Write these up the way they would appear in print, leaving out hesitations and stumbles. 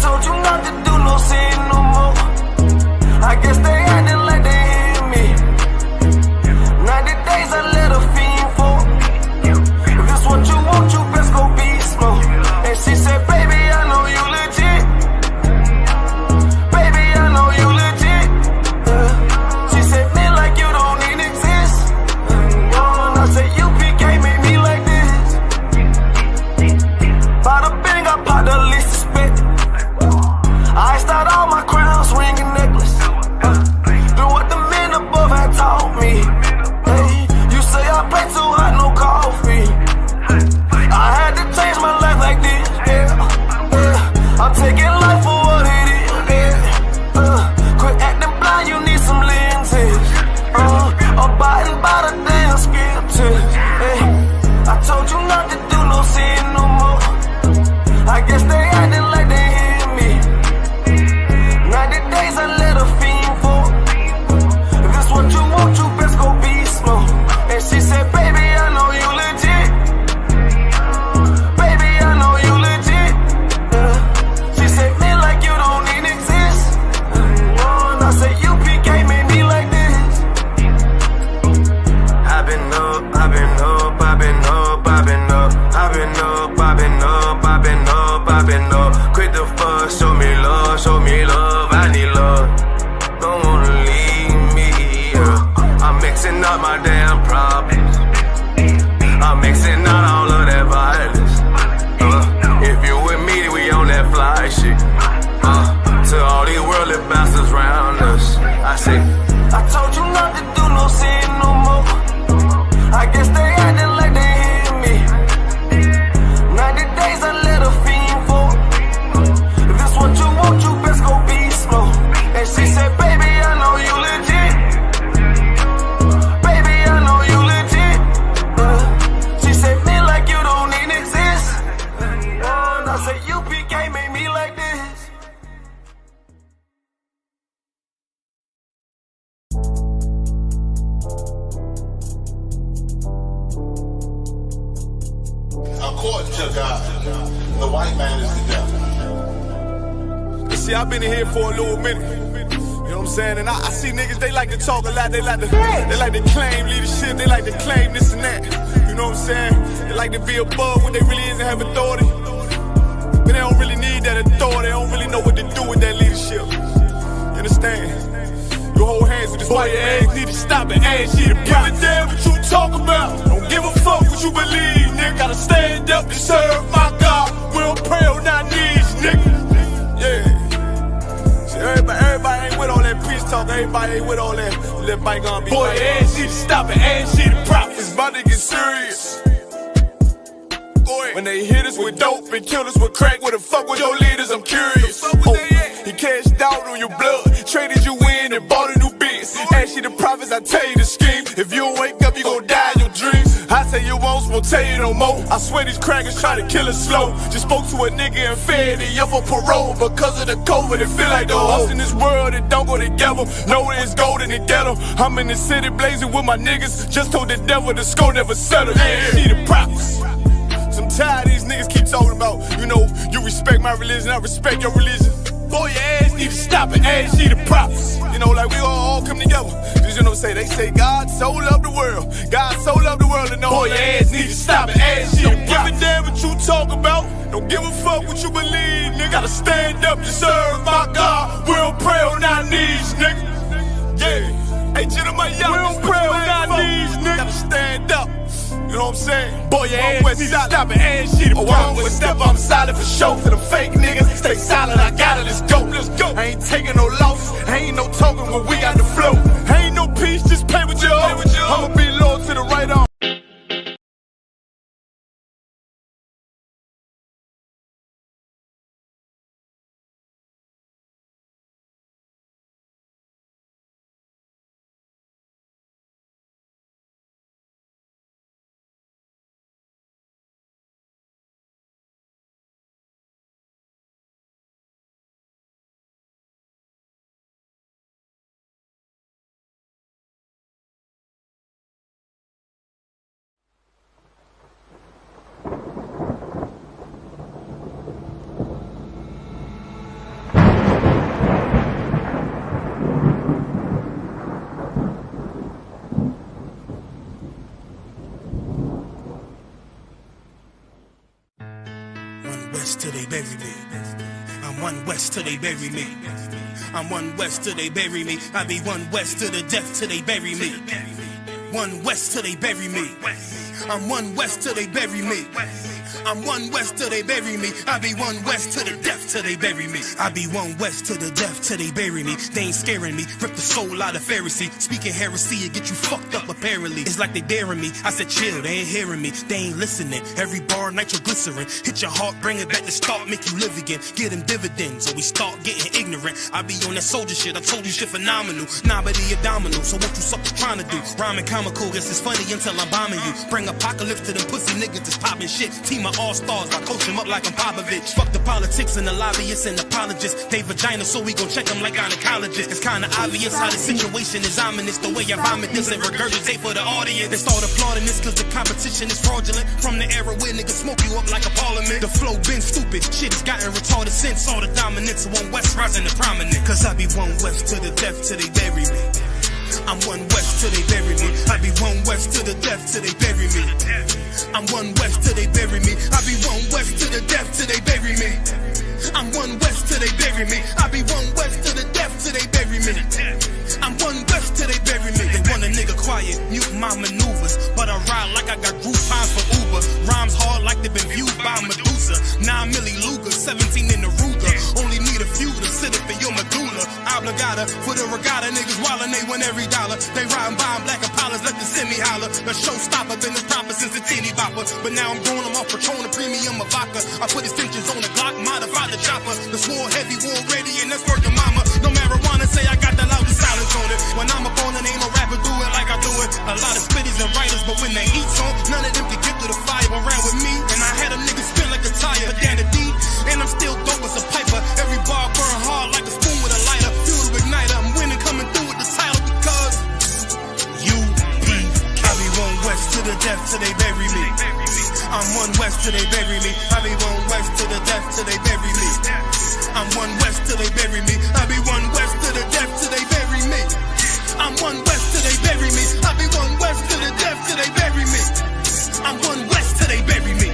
told you not to do no sin no more. I guess they acting like they hear me. 90 days I let a fiend for. If this what you want, you best go beast mode. And she said, baby, I know you legit. Baby, I know you legit. She said, me like you don't even exist. And I said, UPK made me like this. Bada bing, I popped the least suspect. I start all my crowns, ring and necklace. Do what the men above had taught me. Hey, you say I play too hot, no coffee. I had to change my life like this, yeah. I'm taking life for what it is, yeah. Quit acting blind, you need some lenses. Abiding by the damn scriptures, hey. I told you not to do no sin no more. I guess they acting like they hear me. 90 days I let a fiend for. If this what you want, you best go beast mode. And she said, baby, I know you legit. Baby, I know you legit. She said, me like you don't even exist. And I said, UPK made me like this. I've been up, I've been up, I've been up, I've been up, I've been up, I've been up, I've been up, I've been up. Quit the fuss, show me love, I need love. Don't wanna leave me, yeah. I'm mixing up my damn problems. I'm mixing out all of that violence. If you with me, we on that fly shit. To all these worldly bastards round us, I say, I told you not to do no sin no more. I guess they acting like they hear me. 90 days I let a fiend for. If this what you want, you best go beast mode. And she said, baby, I know you legit. Baby, I know you legit. She said, me like you don't even exist. And I said, UPK made me like this. According to God, the white man is the devil. You see, I've been in here for a little minute. You know what I'm saying? And I see niggas, they like to talk a lot. They like to claim leadership. They like to claim this and that. You know what I'm saying? They like to be above what they really is and have authority. But they don't really need that authority. They don't really know what to do with that leadership. You understand? You hold hands with this white man. Need to stop and ask you to give a damn what you talk about. Don't give a fuck what you believe, nigga. Gotta stand up and serve my God. We don't pray on our knees, nigga. Yeah. See, everybody ain't with all that peace talk. Everybody ain't with all that bygone be. Boy, ask you to stop and ask you to prop. It's about to get serious. When they hit us with dope and kill us with crack, where the fuck with your leaders? I'm curious. He cashed out on your blood, traded you in and bought a new biz. Ask you the prophets, I tell you the scheme. If you don't wake up, you gon' die in your dreams. I say you won't tell you no more. I swear these crackers try to kill us slow. Just spoke to a nigga and fed he up for parole. Because of the COVID, it feel like the host in this world that don't go together. Know that it's gold in the ghetto. I'm in the city blazing with my niggas. Just told the devil the score never settled. Yeah, see the prophets. I'm tired of these niggas keep talking about, you know, you respect my religion, I respect your religion. Boy, your ass need to stop and ask you the prophets. You know, like we all come together. Cause you know, they say God so loved the world. God so loved the world, and no, boy, your ass need to stop and ask you the prophets. Don't give a damn what you talk about. Don't give a fuck what you believe, nigga. Gotta stand up to serve my God. We don't pray on our knees, nigga. Yeah. Hey, gentlemen, y'all, we don't pray on our knees, nigga. Gotta stand up. You know what I'm saying? Boy, your ass need to stop and ask you to prop. One step, I'm solid for show. To them fake niggas, stay solid, I got it, let's go. Let's go. I ain't taking no loss, ain't no token when we got the flow. Ain't no peace, just play with your own. I'ma be loyal to the right arm. west till they bury me. I'm one west till they bury me. I be one west to the death till they bury me. One west till they bury me. I'm one west till they bury me. I'm one west till they bury me. I be one west to the death till they bury me. I be one west to the death till they bury me. They ain't scaring me. Rip the soul out of Pharisee. Speaking heresy, it get you fucked up apparently. It's like they daring me. I said chill, they ain't hearing me. They ain't listening. Every bar nitroglycerin. Hit your heart, bring it back to start, make you live again. Get them dividends or we start getting ignorant. I be on that soldier shit. I told you shit phenomenal. Nah, but the abdominal. So what you suckers trying to do? Rhyming comical. Guess it's funny until I'm bombing you. Bring apocalypse to them pussy niggas that's popping shit. Team my all-stars, I coach them up like I'm Popovich. Fuck the politics and the lobbyists and apologists. They vagina, so we gon' check them like gynecologists. It's kinda obvious how the situation is ominous. The way I vomit this and regurgitate for the audience. They start applauding this cause the competition is fraudulent. From the era where niggas smoke you up like a parliament. The flow been stupid, shit has gotten retarded since. All the dominance of one west rising to prominent. Cause I be one west to the death till they bury me. I'm one west till they bury me. I be one west to the death till they bury me. I'm one west till they bury me. I be one west to the death till they bury me. I'm one west till they bury me. I be one west to the death till they bury me. I'm one west till they bury me. They want a nigga quiet, mute my maneuvers, but I ride like I got group times for Uber. Rhymes hard like they've been viewed by Medusa. 9 milli Luger, 17 in the Ruger. Only need a few to sit up in your medulla. Obligata for the regatta, niggas wildin', they win every dollar. They riding by in black Impalas, let the semi holler. The showstopper, been as proper since the teeny bopper. But now I'm growing them off Patron, a premium of vodka. I put extensions on the Glock, modified the chopper. The swore heavy, war ready, and that's worth your mama. No marijuana, say I got the loudest silence on it. When I'm up on it, ain't no rapper do it like I do it. A lot of spitties and writers, but when the heat's on, none of them can get to the fire around with me. And I had a nigga spin like a tire, but down the D, and I'm still dope as a piper. Every bar burn hard like a spoon with a lighter. Fuel to igniter, I'm winning, coming through with the title because UPK. I be one west to the death till they bury me. I'm one west till they bury me. I be one west to the death till they bury me. I'm one west till they bury me. I be one west to the death till they bury me. I'm one west till they bury me. I be one west to the death till they bury me. I'm one west till they bury me.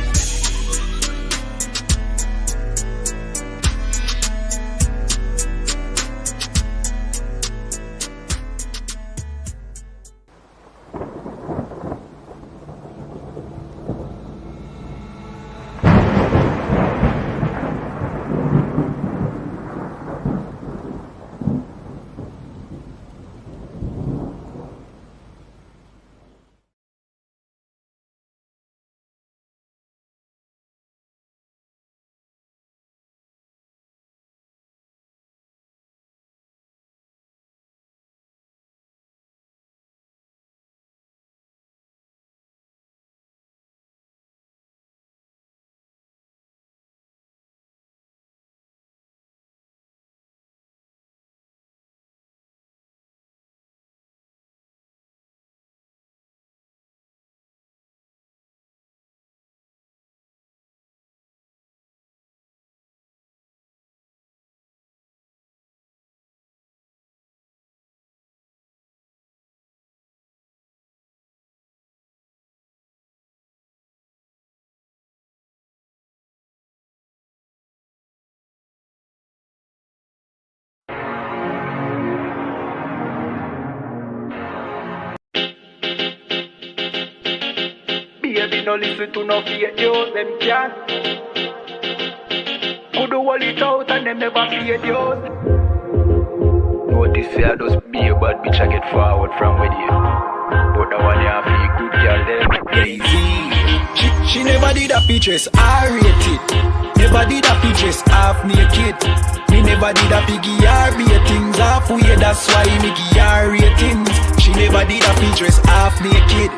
Baby, no listen to no fake news, them can't. Could do all it out and them never fake news. Notice say I just be a bad bitch, I get forward from with you. But the one you feel good, girl, them easy. She never did a pictures, I rate it. Never did a pictures, half naked. Me never did a piggy or ratings halfway, that's why me give her ratings. She never did a pictures, half naked.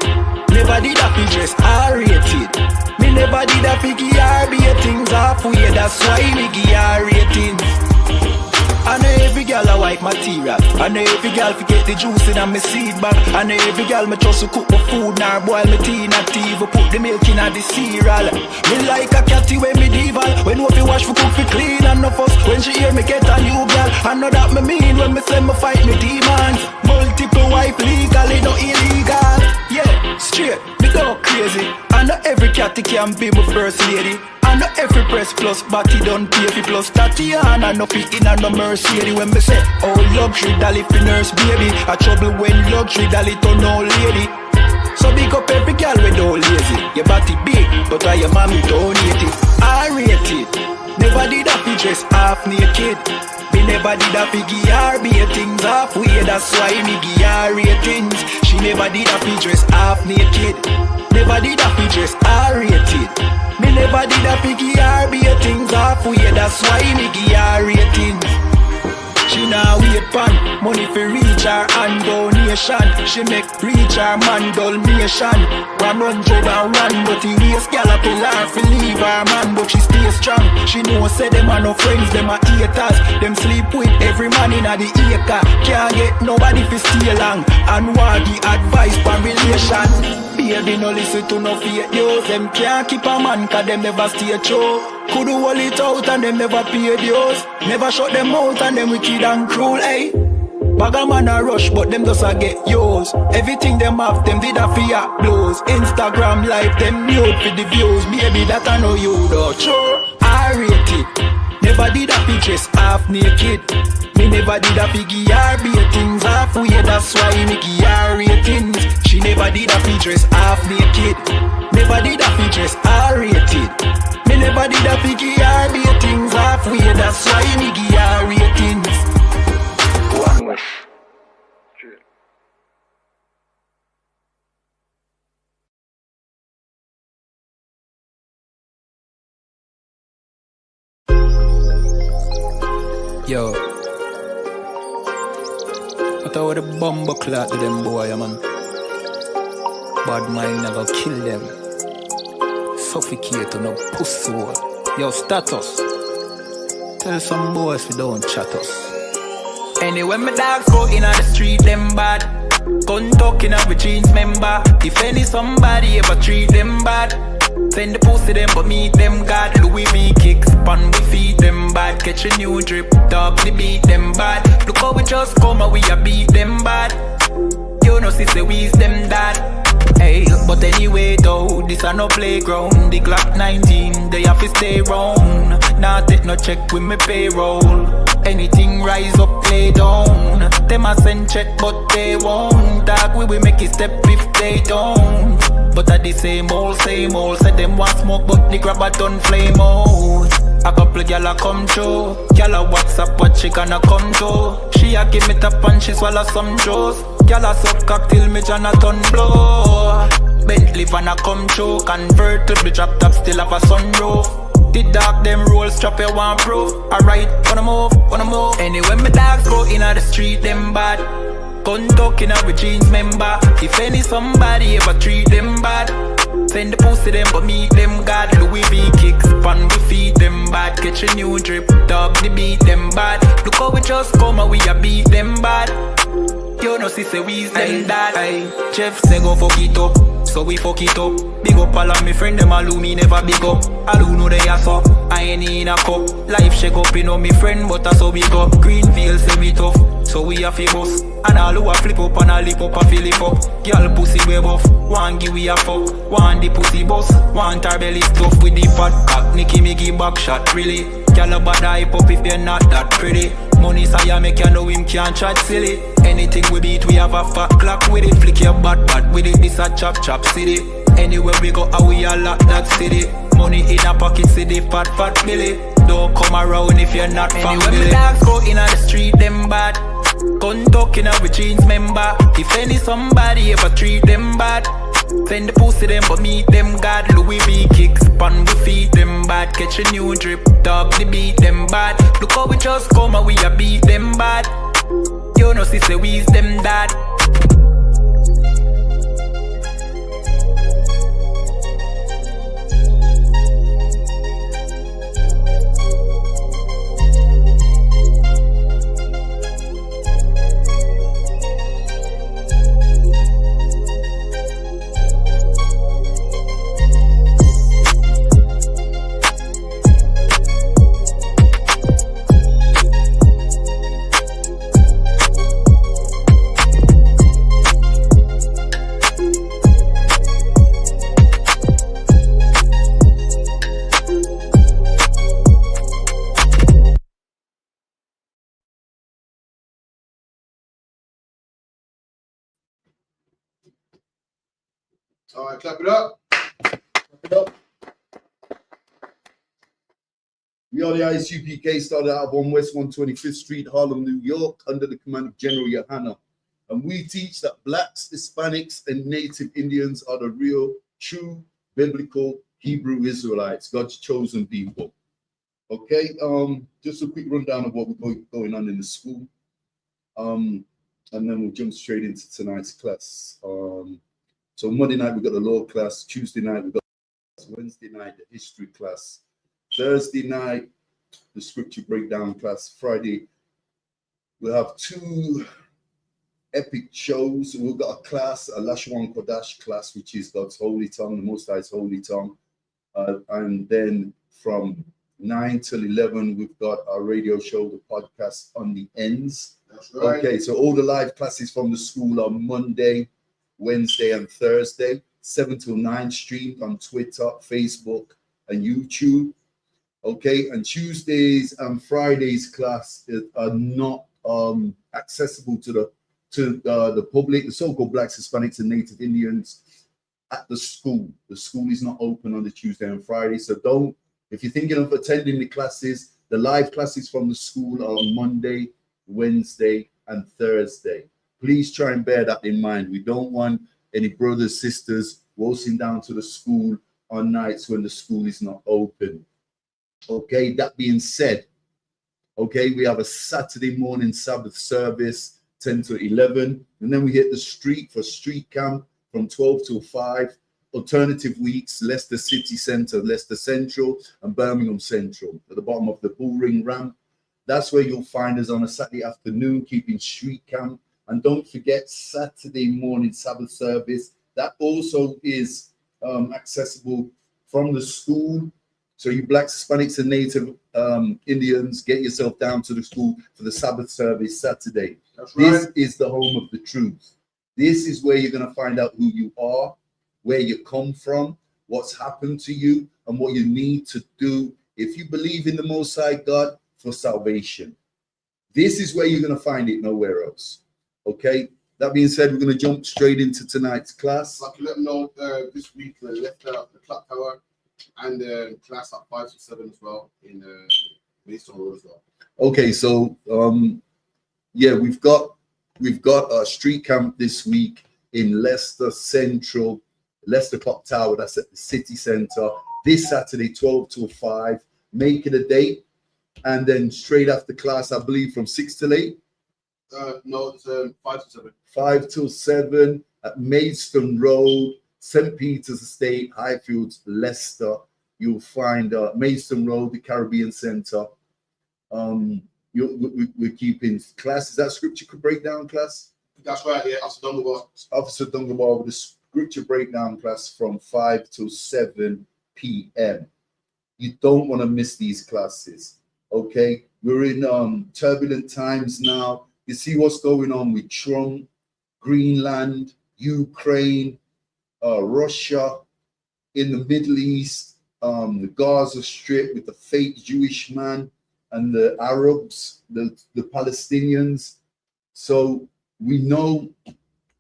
Never did a pictures, I rated. Me never did a piggy or ratings halfway, that's why me give her ratings. I know every girl a white material. I know every girl forget the juice in my seed bag. I know every girl me trust to cook my food, nor boil my tea, not even put the milk in the cereal. Me like a catty when me dival. When no fi wash for cook fi clean and no fuss. When she hear me get a new girl, I know that me mean when me say me fight me demons. Multiple wife legally, no illegal. Yeah, straight. Me don't crazy. I know every cat can be my first lady. I know every press plus body done pay for plus Tatiana no fit in a no Mercedes. When me say oh luxury dolly fi nurse baby, a trouble when luxury dolly turn old lady. So big up every girl with no lazy. Your body big, but I your mommy don't hate it. I rate it. Never did a fi dress half naked. Me never did a fi give her be things halfway. That's why me give her ratings. She never did a fi dress half naked. Never did a fi dress R rated. Me never did a fi give her be things halfway. That's why me give her ratings. She now wait pan money for reach her and donation. She make reach her man donation. 101, but he waste gal a pill her fi leave her man, but she stay strong. She know say them are no friends, them are haters. Them sleep with every man in a the acre. Can't get nobody fi stay long and want the advice for relation. Baby no listen to no fake news. Them can't keep a man cause them never stay true. Could do all it out and them never pay dues. Never shut them out and them wicked and cruel, eh? Bag a man a rush but them just a get yours. Everything them have them did a fear blows. Instagram live them nude for the views. Baby that I know you though. Sure, I rate it. Never did a fi dress half naked. Me never did a fi give her be things halfway. That's why me give her ratings. She never did a fi dress half naked. Never did a fi dress R rated. Me never did a fi give her be things halfway. That's why me give her ratings. One wish. Yo, I thought the bomber clot to them boy, man. Bad mind never kill them. Suffocate on no pussy. Yo, status. Tell some boys we don't chat us. Anyway, my dogs go in on the street, them bad. Gun talking up with jeans member. If any somebody ever treat them bad, send the pussy them but meet them God. Louis V kicks, pan we feed them bad. Catch a new drip, dog we beat them bad. Look how we just come and we a beat them bad. You know sister we is them dad. Hey, but anyway though, this a no playground. The Glock 19, they have to stay round. Nah take no check with me payroll. Anything rise up, play down. Them a send check but they won't. Dog we make it step if they don't. But at the same old, said them want smoke but the grab a done flame out. A couple gyal a come through. Gyal a WhatsApp what she gonna come to. She a give me tap and she swallow some juice. Gyal a suck cock till me Jonathan blow. Bentley van a come through. Convert to the drop top still have a sunroof. The dog them roll strap you one proof. Alright, wanna move. Anyway my dogs go in the street them bad. Gun talking up with jeans member. If any somebody ever treat them bad, send the pussy them but meet them God. Louis V kicks, pan we feed them bad. Catch a new drip, dub the beat them bad. Look how we just come and we a beat them bad. You know sister we is them dad. Jeff say go fuck it up, so we fuck it up. Big up all of me friend them all who me never big up. All who know they are so, I ain't in a cup. Life shake up you know me friend but that's how we go. Greenfield say me tough, so we a fi bust. And all who a flip up and a lip up a fill it up. Girl pussy way buff, one give we a fuck. One the pussy bust, one her belly stuff with the fat cock. Nicky me give back shot really. Girl a bad hype up if you're not that pretty. Money say make you know him can't chat silly. Anything we beat we have a fat clock with it. Flick your bad with it, this a chop city. Anywhere we go how we a lock that city. Money in a pocket city, fat Billy. Don't come around if you're not family. Anyway, my dogs go in on the street, them bad. Gun talking up with jeans member. If any somebody ever treat them bad, send the pussy them but meet them God. Louis V kicks, pan we feed them bad. Catch a new drip, dog the beat them bad. Look how we just come and we a beat them bad. You know sister we is them dad. All right, clap it up. Clap it up. We are the ISUPK, started out on West 125th Street, Harlem, New York, under the command of General Yohana. And we teach that blacks, Hispanics, and Native Indians are the real, true, biblical Hebrew Israelites, God's chosen people. Okay, just a quick rundown of what we're going on in the school. And then we'll jump straight into tonight's class. So Monday night, we've got the law class. Tuesday night, we've got Wednesday night, the history class. Thursday night, the scripture breakdown class. Friday, we'll have 2 epic shows. We've got a class, a Lashwan Kodash class, which is God's holy tongue, the Most High's holy tongue. And then from 9 till 11, we've got our radio show, the podcast on the ends. That's right. Okay, so all the live classes from the school are Monday, Wednesday, and Thursday, 7 till 9, streamed on Twitter, Facebook, and YouTube. Okay, and Tuesdays and Fridays class are not accessible to the public, the so-called blacks, Hispanics, and Native Indians at the school. The school is not open on the Tuesday and Friday, so don't. If you're thinking of attending the classes, the live classes from the school are Monday, Wednesday, and Thursday. Please try and bear that in mind. We don't want any brothers, sisters waltzing down to the school on nights when the school is not open. Okay, that being said, okay, we have a Saturday morning Sabbath service, 10 to 11, and then we hit the street for street camp from 12 till 5. Alternative weeks, Leicester City Centre, Leicester Central, and Birmingham Central at the bottom of the Bullring ramp. That's where you'll find us on a Saturday afternoon, keeping street camp. And don't forget Saturday morning Sabbath service. That also is accessible from the school. So you blacks, Hispanics, and Native Indians, get yourself down to the school for the Sabbath service Saturday. That's right. This is the home of the truth. This is where you're going to find out who you are, where you come from, what's happened to you, and what you need to do if you believe in the Most High God for salvation. This is where you're going to find it, nowhere else. Okay? That being said, we're going to jump straight into tonight's class. Like to let them know this week we left out the clock tower and class at 5 to 7 as well in Maidstone Road as well. Okay, so yeah, we've got a street camp this week in Leicester Central, Leicester Clock Tower. That's at the city centre this Saturday, 12 till 5. Make it a date, and then straight after class, I believe from 6 till 8. No, it's 5 to 7. 5 till 7 at Maidstone Road, St. Peter's Estate, Highfields, Leicester. You'll find Maidstone Road, the Caribbean Centre. We're keeping class. Is that scripture breakdown class? That's right, yeah. Officer Dungabar with the scripture breakdown class from 5 till 7 p.m. You don't want to miss these classes. Okay, we're in turbulent times now. You see what's going on with Trump, Greenland, Ukraine, Russia, in the Middle East, the Gaza Strip with the fake Jewish man, and the Arabs, the Palestinians. So we know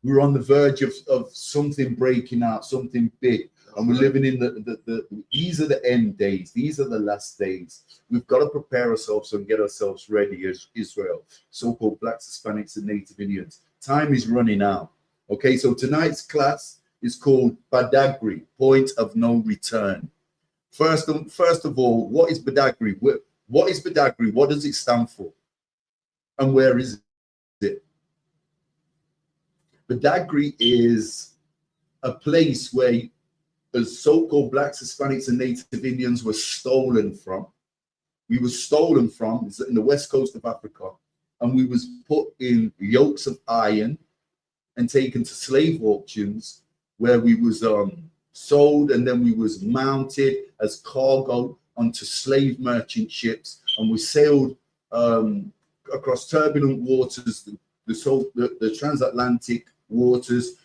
we're on the verge of something breaking out, something big. And we're living in these are the end days. These are the last days. We've got to prepare ourselves and get ourselves ready as Israel, so-called blacks, Hispanics, and Native Indians. Time is running out. Okay, so tonight's class is called Badagry, Point of No Return. First of all, what is Badagry? What is Badagry? What does it stand for? And where is it? Badagry is a place where the so-called blacks, Hispanics, and Native Indians were stolen from. We were stolen from, it's in the west coast of Africa, and we was put in yokes of iron and taken to slave auctions where we was sold, and then we was mounted as cargo onto slave merchant ships, and we sailed across turbulent waters, the transatlantic waters,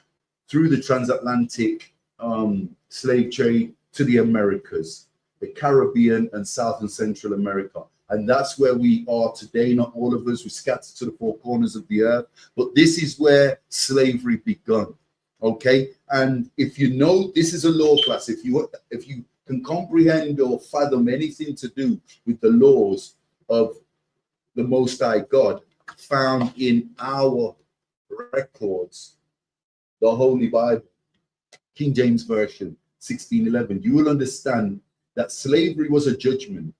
through the transatlantic slave trade to the Americas, the Caribbean and South and Central America. And that's where we are today. Not all of us, we scattered to the four corners of the earth, but this is where slavery begun. Okay, and if you know this is a law class, if you can comprehend or fathom anything to do with the laws of the Most High God found in our records, the Holy Bible, King James Version 1611, you will understand that slavery was a judgment.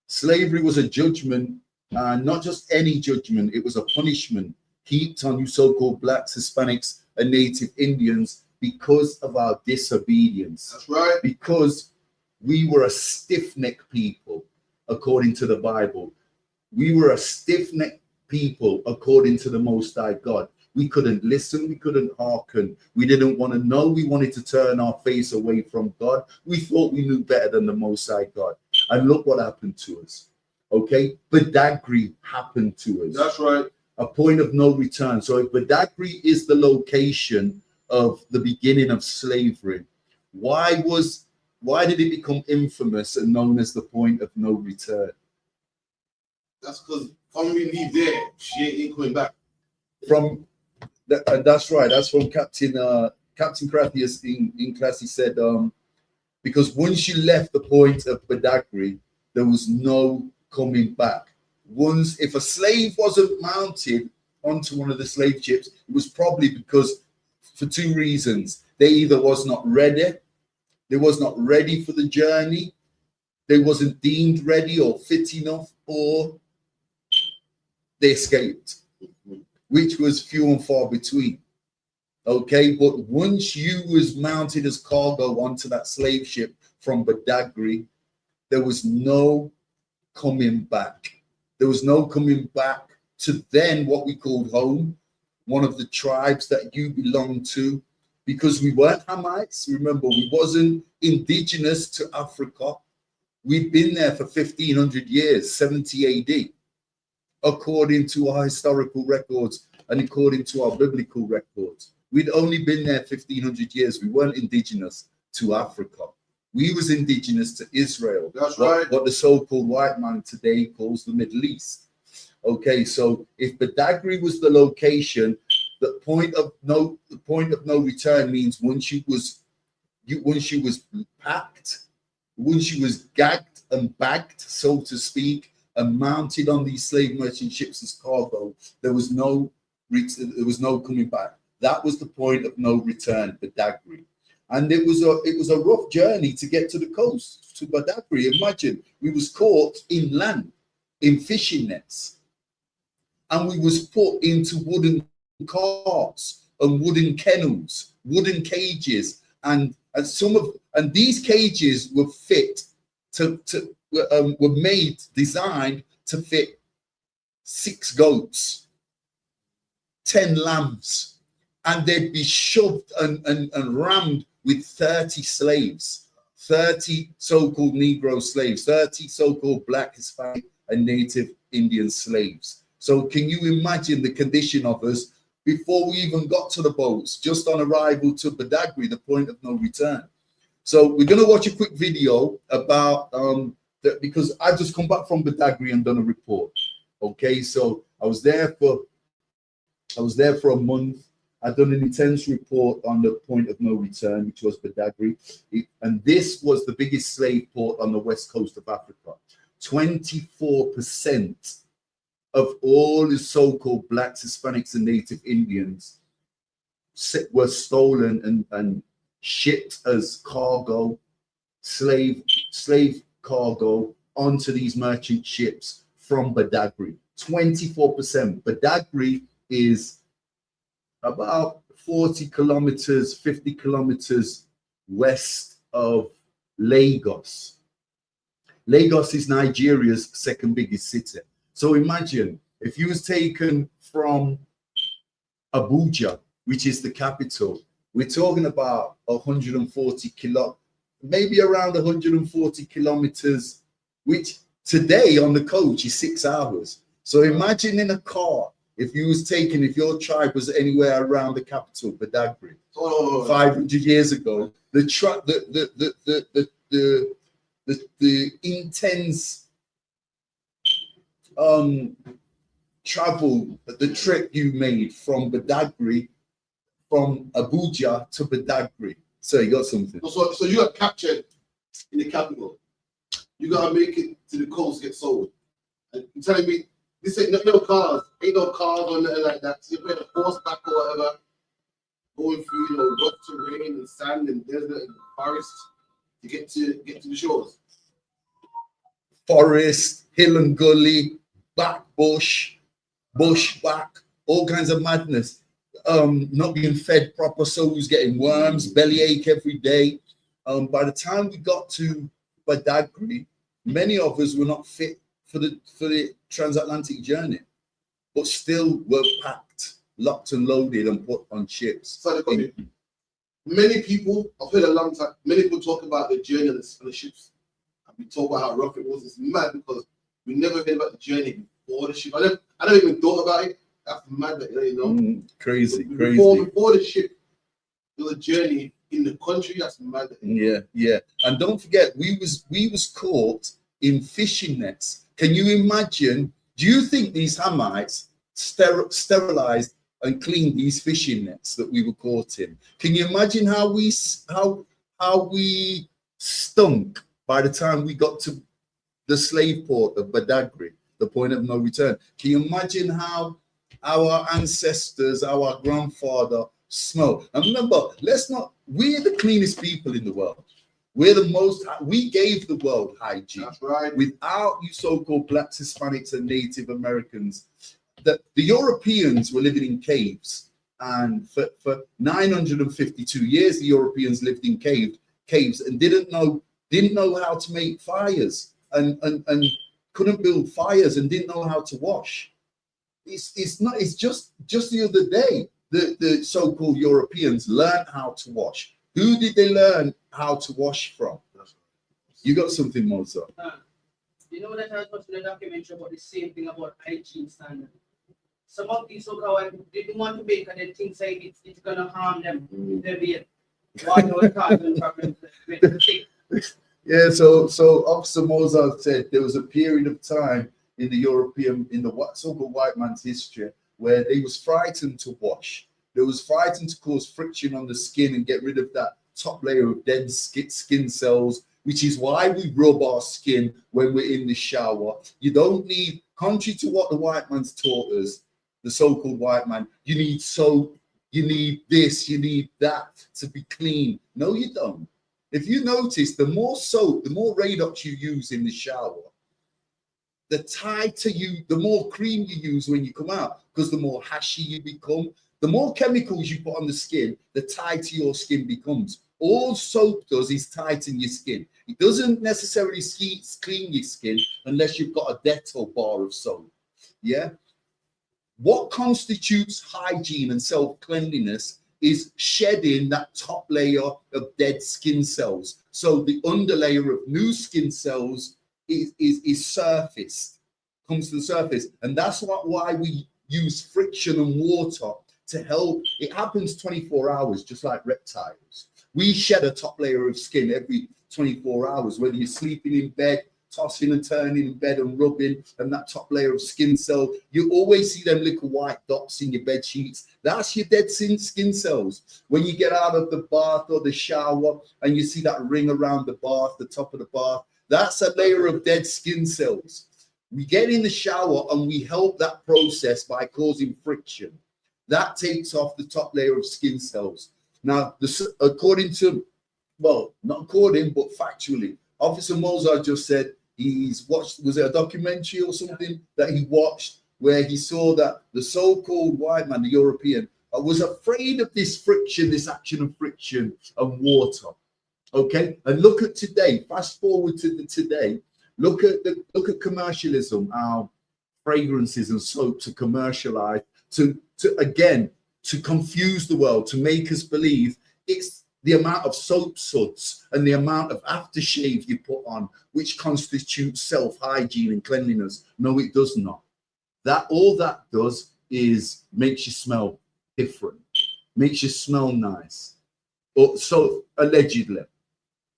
Slavery was a judgment, not just any judgment, it was a punishment heaped on you so-called blacks, Hispanics, and Native Indians because of our disobedience. That's right. Because we were a stiff-necked people, according to the Bible. We were a stiff-necked people, according to the Most High God. We couldn't listen, we couldn't hearken. We didn't want to know. We wanted to turn our face away from God. We thought we knew better than the Most High God. And look what happened to us. Okay? Badagry happened to us. That's right. A point of no return. So if Badagry is the location of the beginning of slavery, why did it become infamous and known as the point of no return? That's because when we leave there, she ain't coming back. That's right. That's from Captain Crathius in class. He said, because once you left the point of Badagry, there was no coming back. Once, if a slave wasn't mounted onto one of the slave ships, it was probably because for two reasons. They either was not ready, they was not ready for the journey, they wasn't deemed ready or fit enough, or they escaped, which was few and far between. Okay, but once you was mounted as cargo onto that slave ship from Badagry, there was no coming back. There was no coming back to then what we called home, one of the tribes that you belong to, because we weren't Hamites. Remember, we wasn't indigenous to Africa. We'd been there for 1,500 years, 70 AD, according to our historical records and according to our biblical records. We'd only been there 1,500 years. We weren't indigenous to Africa. We was indigenous to Israel. That's right. What the so-called white man today calls the Middle East. Okay, so if Badagry was the location, the point of no return means once you was packed, once you was gagged and bagged, so to speak, and mounted on these slave merchant ships as cargo, there was no coming back. That was the point of no return, Badagry. And it was a rough journey to get to the coast, to Badagry. Imagine, we was caught inland in fishing nets, and we was put into wooden carts and wooden kennels, wooden cages, and these cages were designed to fit 6 goats, 10 lambs, and they'd be shoved and rammed with 30 slaves, 30 so-called Negro slaves, 30 so-called Black, Hispanic, and Native Indian slaves. So can you imagine the condition of us before we even got to the boats, just on arrival to Badagry, the point of no return? So we're going to watch a quick video about that, because I just come back from Badagry and done a report. Okay, so I was there for a month. I'd done an intense report on the point of no return, which was Badagry. And this was the biggest slave port on the west coast of Africa. 24% of all the so-called Blacks, Hispanics, and Native Indians were stolen and shipped as cargo, slave cargo, onto these merchant ships from Badagry. 24%. Badagry is about 40 kilometers, 50 kilometers west of Lagos. Lagos is Nigeria's second biggest city. So imagine if you was taken from Abuja, which is the capital, we're talking about 140 maybe around 140 kilometers, which today on the coach is 6 hours. So imagine in a car, if your tribe was anywhere around the capital, Badagry, 500 years ago, the intense travel, the trek you made from Badagry from Abuja to Badagry. So you got something. So you got captured in the capital. You gotta make it to the coast, get sold. And you're telling me this ain't no cars or nothing like that. So you put a horseback or whatever, going through rough terrain and sand and desert and forest to get to the shores. Forest, hill and gully, back bush, back, all kinds of madness. Not being fed proper, so who's getting worms, bellyache every day. By the time we got to Badagry, many of us were not fit for the transatlantic journey, but still were packed, locked and loaded and put on ships. So many people, I've heard a long time, many people talk about the journey on the ships. And we talk about how rough it was. It's mad because we never heard about the journey before the ship. I never even thought about it. That's mad, Crazy. Before the ship, there was a journey in the country. That's mad. Yeah. And don't forget, we was caught in fishing nets. Can you imagine? Do you think these Hamites sterilized and cleaned these fishing nets that we were caught in? Can you imagine how we stunk by the time we got to the slave port of Badagry, the point of no return? Can you imagine how our ancestors, our grandfather smelled? And remember, we're the cleanest people in the world. We gave the world hygiene. That's right. Without you so-called Blacks, Hispanics, and Native Americans, the Europeans were living in caves. And for 952 years, the Europeans lived in caves and didn't know how to make fires and couldn't build fires and didn't know how to wash. It's just the other day, the so-called Europeans learned how to wash. Who did they learn how to wash from? You got something, Mozart? You know that I was watching a documentary about the same thing about hygiene standard. Some of these so-called didn't want to bake and they think say it's gonna harm them if they bake. Yeah, so Officer Mozart said there was a period of time in the so-called white man's history where they was frightened to wash. They was frightened to cause friction on the skin and get rid of that top layer of dead skin cells, which is why we rub our skin when we're in the shower. You don't need, contrary to what the white man's taught us, the so-called white man, you need soap, you need this, you need that to be clean. No, you don't. If you notice, the more soap, the more Radox you use in the shower, the tighter the more cream you use when you come out, because the more hashy you become. The more chemicals you put on the skin, the tighter your skin becomes. All soap does is tighten your skin. It doesn't necessarily clean your skin unless you've got a Dettol bar of soap. Yeah. What constitutes hygiene and self-cleanliness is shedding that top layer of dead skin cells. So the underlayer of new skin cells is surfaced, comes to the surface. And that's why we use friction and water to help. It happens 24 hours, just like reptiles. We shed a top layer of skin every 24 hours, whether you're sleeping in bed, tossing and turning in bed and rubbing, and that top layer of skin cell, you always see them little white dots in your bed sheets. That's your dead skin cells. When you get out of the bath or the shower and you see that ring around the bath, the top of the bath, that's a layer of dead skin cells. We get in the shower and we help that process by causing friction. That takes off the top layer of skin cells. Now, according to, well, not according, but factually, Officer Mozart just said he's watched, was it a documentary or something that he watched where he saw that the so-called white man, the European, was afraid of this friction, this action of friction and water. Okay, and look at today. Fast forward to today. Look at commercialism. How fragrances and soaps are commercialized to confuse the world, to make us believe it's the amount of soap suds and the amount of aftershave you put on which constitutes self-hygiene and cleanliness. No, it does not. All that does is makes you smell different, makes you smell nice. Or so allegedly,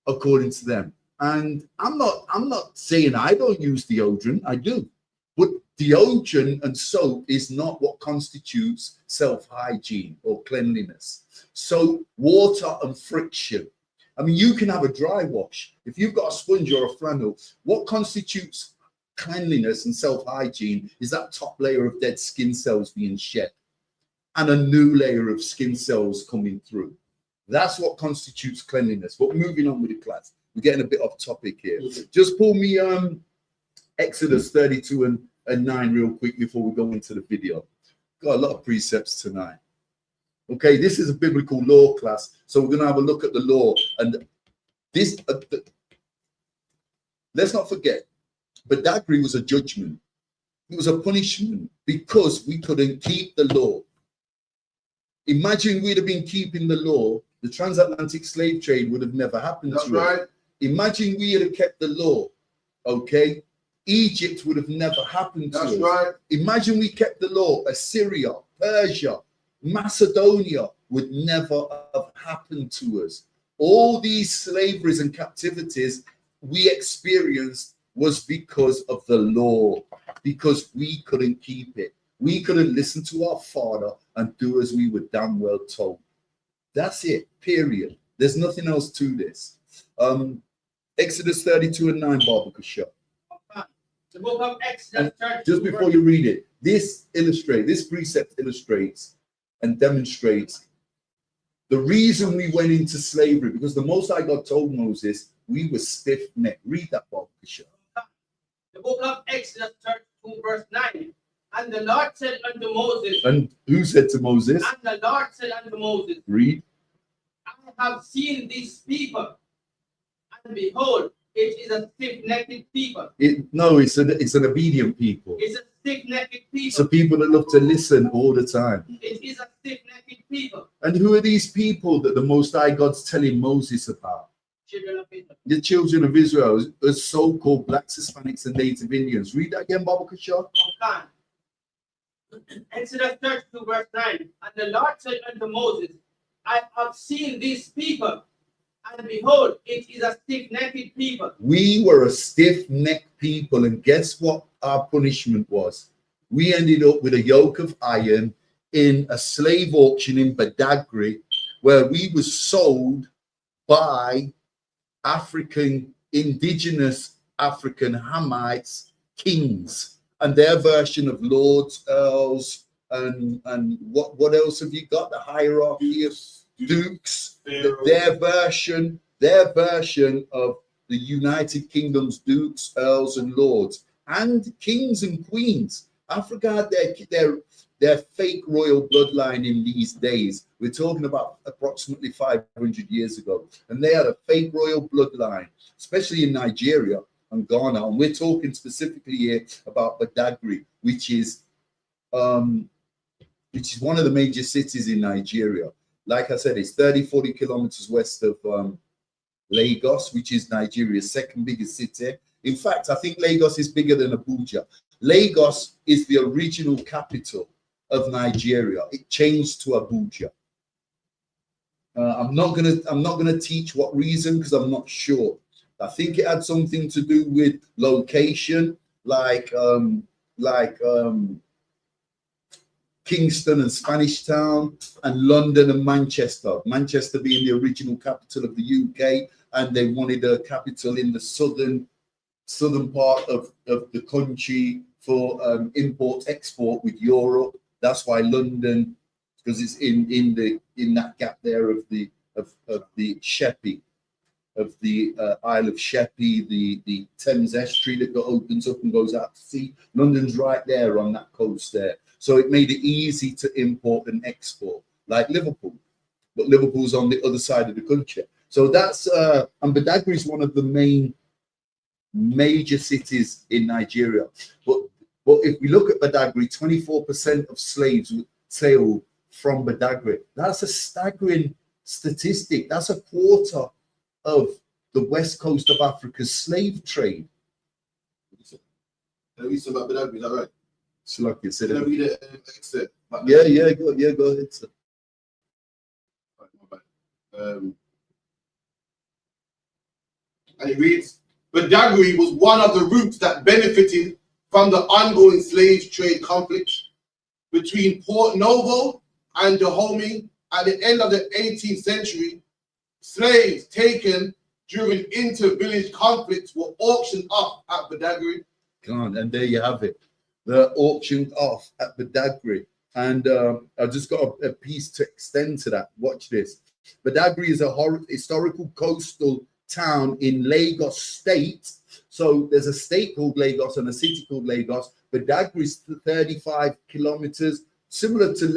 according to them. And I'm not saying I don't use deodorant, I do. But deodorant and soap is not what constitutes self-hygiene or cleanliness. So water and friction. I mean, you can have a dry wash. If you've got a sponge or a flannel, what constitutes cleanliness and self-hygiene is that top layer of dead skin cells being shed and a new layer of skin cells coming through. That's what constitutes cleanliness. But moving on with the class, we're getting a bit off topic here. Just pull me Exodus 32 and 9 real quick before we go into the video. Got a lot of precepts tonight. Okay, this is a biblical law class, so we're going to have a look at the law. And this, let's not forget, Badagry was a judgment. It was a punishment because we couldn't keep the law. Imagine we'd have been keeping the law, the transatlantic slave trade would have never happened. That's to us. right. Imagine we had kept the law, okay? Egypt would have never happened to us. That's right. Imagine we kept the law, Assyria, Persia, Macedonia would never have happened to us. All these slaveries and captivities we experienced was because of the law, because we couldn't keep it. We couldn't listen to our father and do as we were damn well told. That's it, period. There's nothing else to this. Exodus 32 and 9, Barbara Shaw. The book of Exodus. Just before you read it, this precept illustrates and demonstrates the reason we went into slavery, because the Most High God told Moses we were stiff-necked. Read that, Barbara Shaw. The book of Exodus 32 verse 9. And the Lord said unto Moses. And who said to Moses? And the Lord said unto Moses. Read. I have seen these people, and behold, it is a stiff-necked people. No, it's an obedient people. It's a stiff-necked people. It's a people that love to listen all the time. It is a stiff-necked people. And who are these people that the Most High God's telling Moses about? Children of Israel. The children of Israel, as so-called blacks, Hispanics, and Native Indians. Read that again, Baba Kashaw. Exodus 32 verse 9. And the Lord said unto Moses, I have seen these people, and behold, it is a stiff-necked people. We were a stiff-necked people, and guess what our punishment was? We ended up with a yoke of iron in a slave auction in Badagry, where we were sold by indigenous African Hamites kings, and their version of lords, earls, and what else have you got? The hierarchy of dukes, their version of the United Kingdom's dukes, earls, and lords, and kings and queens. Africa had their fake royal bloodline in these days. We're talking about approximately 500 years ago, and they had a fake royal bloodline, especially in Nigeria and Ghana. And we're talking specifically here about Badagry, which is one of the major cities in Nigeria. Like I said, it's 30-40 kilometers west of Lagos, which is Nigeria's second biggest city. In fact, I think Lagos is bigger than Abuja. Lagos is the original capital of Nigeria. It changed to Abuja. I'm not gonna teach what reason, because I'm not sure. I think it had something to do with location, like Kingston and Spanish Town, and London and Manchester. Manchester being the original capital of the UK, and they wanted a capital in the southern part of the country for import-export with Europe. That's why London, because it's in that gap there of the Sheppey, of the Isle of Sheppey, the Thames estuary that opens up and goes out to sea. London's right there on that coast there. So it made it easy to import and export, like Liverpool. But Liverpool's on the other side of the country. So that's, and Badagry is one of the major cities in Nigeria. But if we look at Badagry, 24% of slaves sailed from Badagry. That's a staggering statistic. That's a quarter of the west coast of Africa's slave trade. Can we talk about Badagry? Is that right? So like you said, Can I read it? yeah, go ahead, sir. Right, my bad. And it reads, Badagry was one of the routes that benefited from the ongoing slave trade conflict between Port Novo and Dahomey at the end of the 18th century. Slaves taken during inter-village conflicts were auctioned off at Badagry. And there you have it. They're auctioned off at Badagry. And I've just got a piece to extend to that. Watch this. Badagry is a historical coastal town in Lagos State. So there's a state called Lagos and a city called Lagos. Badagry is 35 kilometers, similar to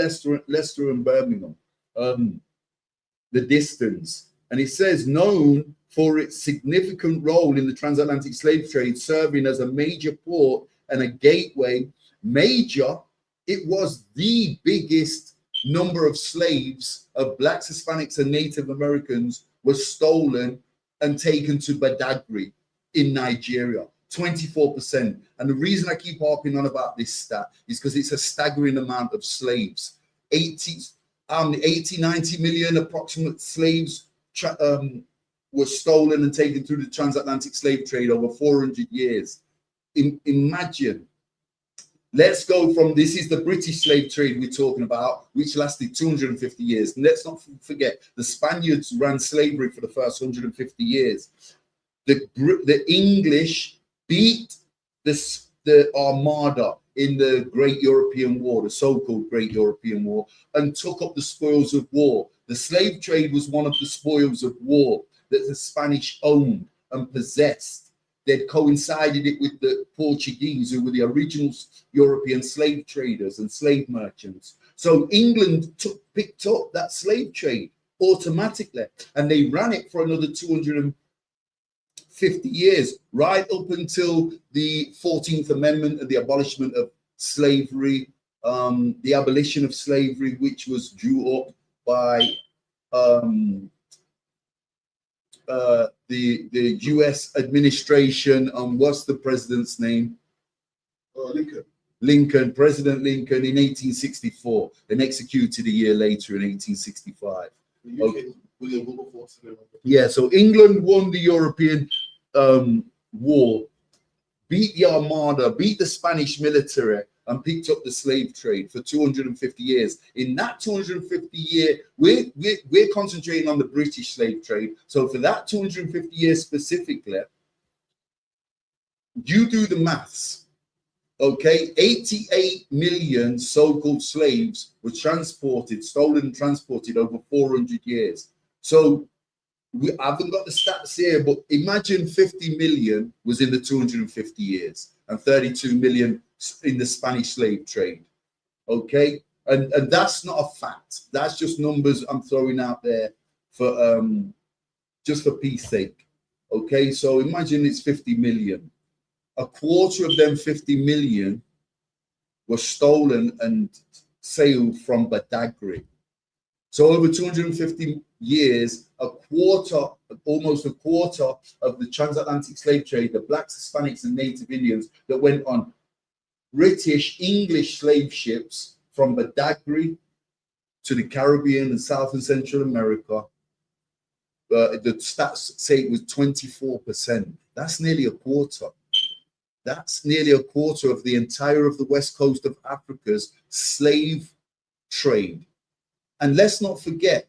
Leicester and Birmingham, the distance. And it says known for its significant role in the transatlantic slave trade, serving as a major port and a gateway. It was the biggest number of slaves of Blacks, Hispanics, and Native Americans was stolen and taken to Badagry in Nigeria, 24%. And the reason I keep harping on about this stat is because it's a staggering amount of slaves. 80, 90 million approximate slaves were stolen and taken through the transatlantic slave trade over 400 years. Imagine. Let's go from, this is the British slave trade we're talking about, which lasted 250 years. And let's not forget, the Spaniards ran slavery for the first 150 years. The English beat the Armada in the Great European War, the so-called Great European War, and took up the spoils of war. The slave trade was one of the spoils of war that the Spanish owned and possessed. They'd coincided it with the Portuguese, who were the original European slave traders and slave merchants. So England picked up that slave trade automatically, and they ran it for another 250 years, right up until the 14th Amendment and the abolishment of slavery, the abolition of slavery, which was drew up by the U.S. administration. What's the president's name? President Lincoln in 1864, and executed a year later in 1865. Yeah, so England won the European war, beat the Armada, beat the Spanish military, and picked up the slave trade for 250 years. In that 250 year, we're concentrating on the British slave trade. So for that 250 years specifically, you do the maths, okay? 88 million so-called slaves were stolen and transported over 400 years. So I haven't got the stats here, but imagine 50 million was in the 250 years and 32 million in the Spanish slave trade, okay? And that's not a fact. That's just numbers I'm throwing out there for just for peace sake, okay? So imagine it's 50 million. A quarter of them 50 million were stolen and sailed from Badagry. So over 250 years, almost a quarter of the transatlantic slave trade, the Blacks, Hispanics, and Native Indians that went on British, English slave ships from Badagry to the Caribbean and South and Central America. The stats say it was 24%. That's nearly a quarter. That's nearly a quarter of the entire of the west coast of Africa's slave trade. And let's not forget,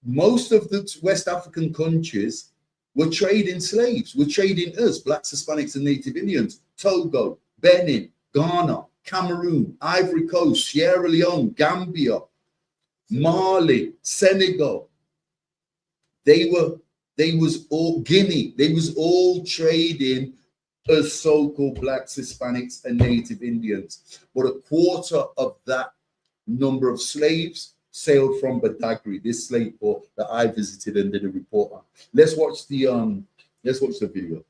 most of the West African countries were trading slaves, were trading us, Blacks, Hispanics, and Native Indians. Togo, Benin, Ghana, Cameroon, Ivory Coast, Sierra Leone, Gambia, Mali, Senegal. They was all Guinea. They was all trading as so-called Blacks, Hispanics, and Native Indians. But a quarter of that number of slaves sailed from Badagry, this slave port that I visited and did a report on. Let's watch the video.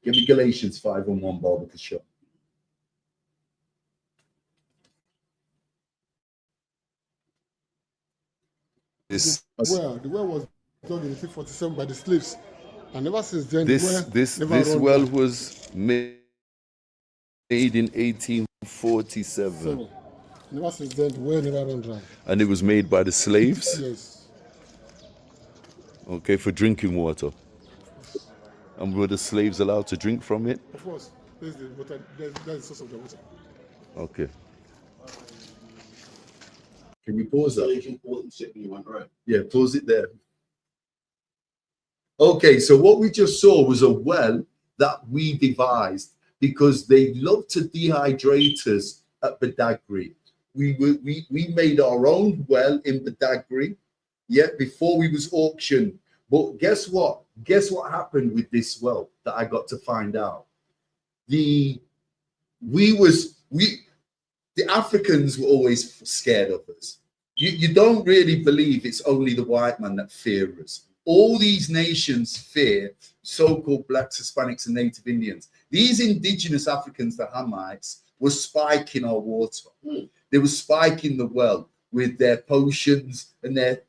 Give me Galatians 5:1, Barbara Shaw. The well was dug in 1847 by the slaves, and ever since then, this well was made in 1847. And ever since then, the well never run dry. And it was made by the slaves? Yes. Okay, for drinking water. And were the slaves allowed to drink from it? Of course, there's the water. There's the source of the water. Okay. Can you pause that? You can pause and shit when you want, right? Yeah, pause it there. Okay, so what we just saw was a well that we devised because they love to dehydrate us at Badagry. We made our own well in Badagry, yeah, before we was auctioned. But guess what? Guess what happened with this well that I got to find out? The Africans were always scared of us. You don't really believe it's only the white man that fear us. All these nations fear so-called blacks, Hispanics, and Native Indians. These indigenous Africans, the Hamites, were spiking our water. They were spiking the well with their potions and their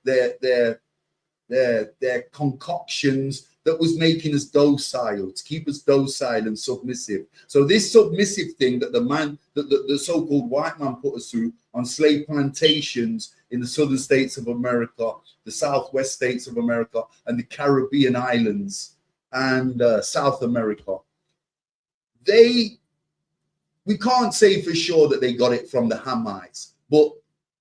concoctions that was making us docile, to keep us docile and submissive. So this submissive thing that the so-called white man put us through on slave plantations in the southern states of America, the southwest states of America, and the Caribbean islands and South America, we can't say for sure that they got it from the Hamites, but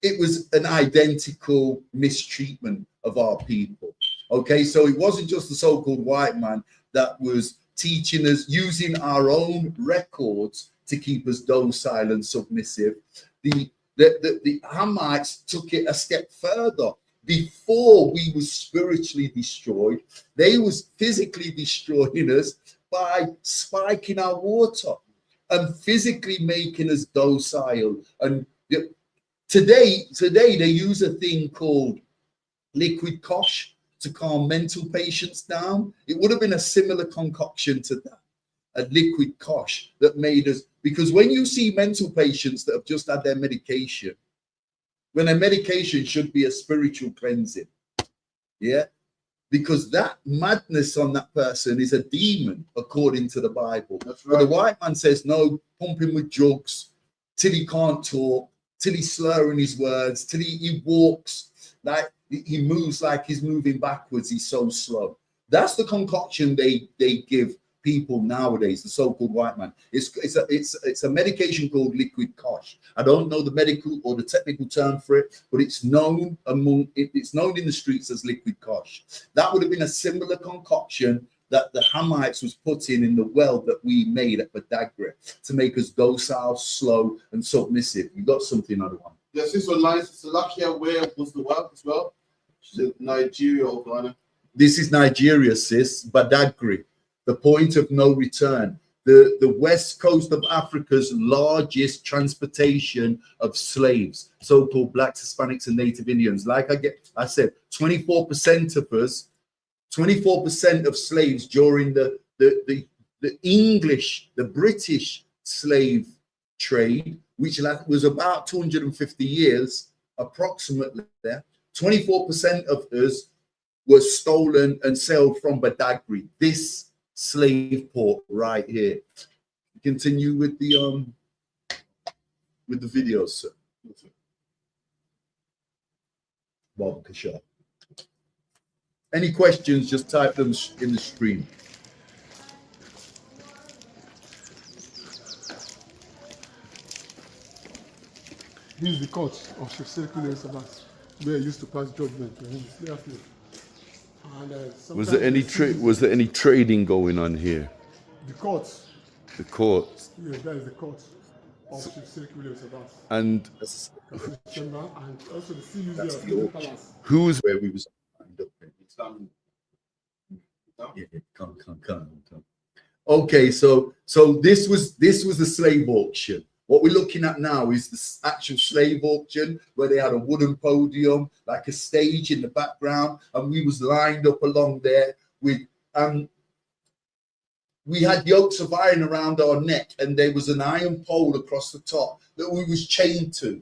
it was an identical mistreatment of our people. Okay, so it wasn't just the so-called white man that was teaching us, using our own records to keep us docile and submissive. The Hamites took it a step further. Before we were spiritually destroyed, they was physically destroying us by spiking our water and physically making us docile. And today they use a thing called liquid kosh to calm mental patients down. It would have been a similar concoction to that, a liquid kosh that made us, because when you see mental patients that have just had their medication, when a medication should be a spiritual cleansing, yeah, because that madness on that person is a demon according to the Bible. That's right. But the white man says no, pump him with drugs till he can't talk, till he's slurring his words, till he walks like he moves like he's moving backwards. He's so slow. That's the concoction they give people nowadays, the so-called white man. It's a medication called liquid kosh. I don't know the medical or the technical term for it, but it's known in the streets as liquid kosh. That would have been a similar concoction that the Hamites was put in the well that we made at Badagry to make us docile, slow, and submissive. You got something, other one? Yes, this one nice. It's lucky where was the well as well? Nigeria or Ghana. This is Nigeria, sis. Badagry, the point of no return. The west coast of Africa's largest transportation of slaves, so-called blacks, Hispanics, and Native Indians. Like I said, 24% of us, 24% of slaves during the English, the British slave trade, which was about 250 years approximately there. 24% of us were stolen and sailed from Badagry, this slave port right here. Continue with the videos, sir. Bob Kashar. Any questions, just type them in the stream. This is the court of Shefsek Sabas, where he used to pass judgment to him. And was there any trading going on here? The court. The court. Yes, that is the court of Shefsek Sabas. And chamber, and also the CUZ of the palace. Who's where we was lined up? Yeah, come. Okay, so this was the slave auction. What we're looking at now is the actual slave auction, where they had a wooden podium, like a stage in the background, and we was lined up along there with we had yokes of iron around our neck, and there was an iron pole across the top that we was chained to.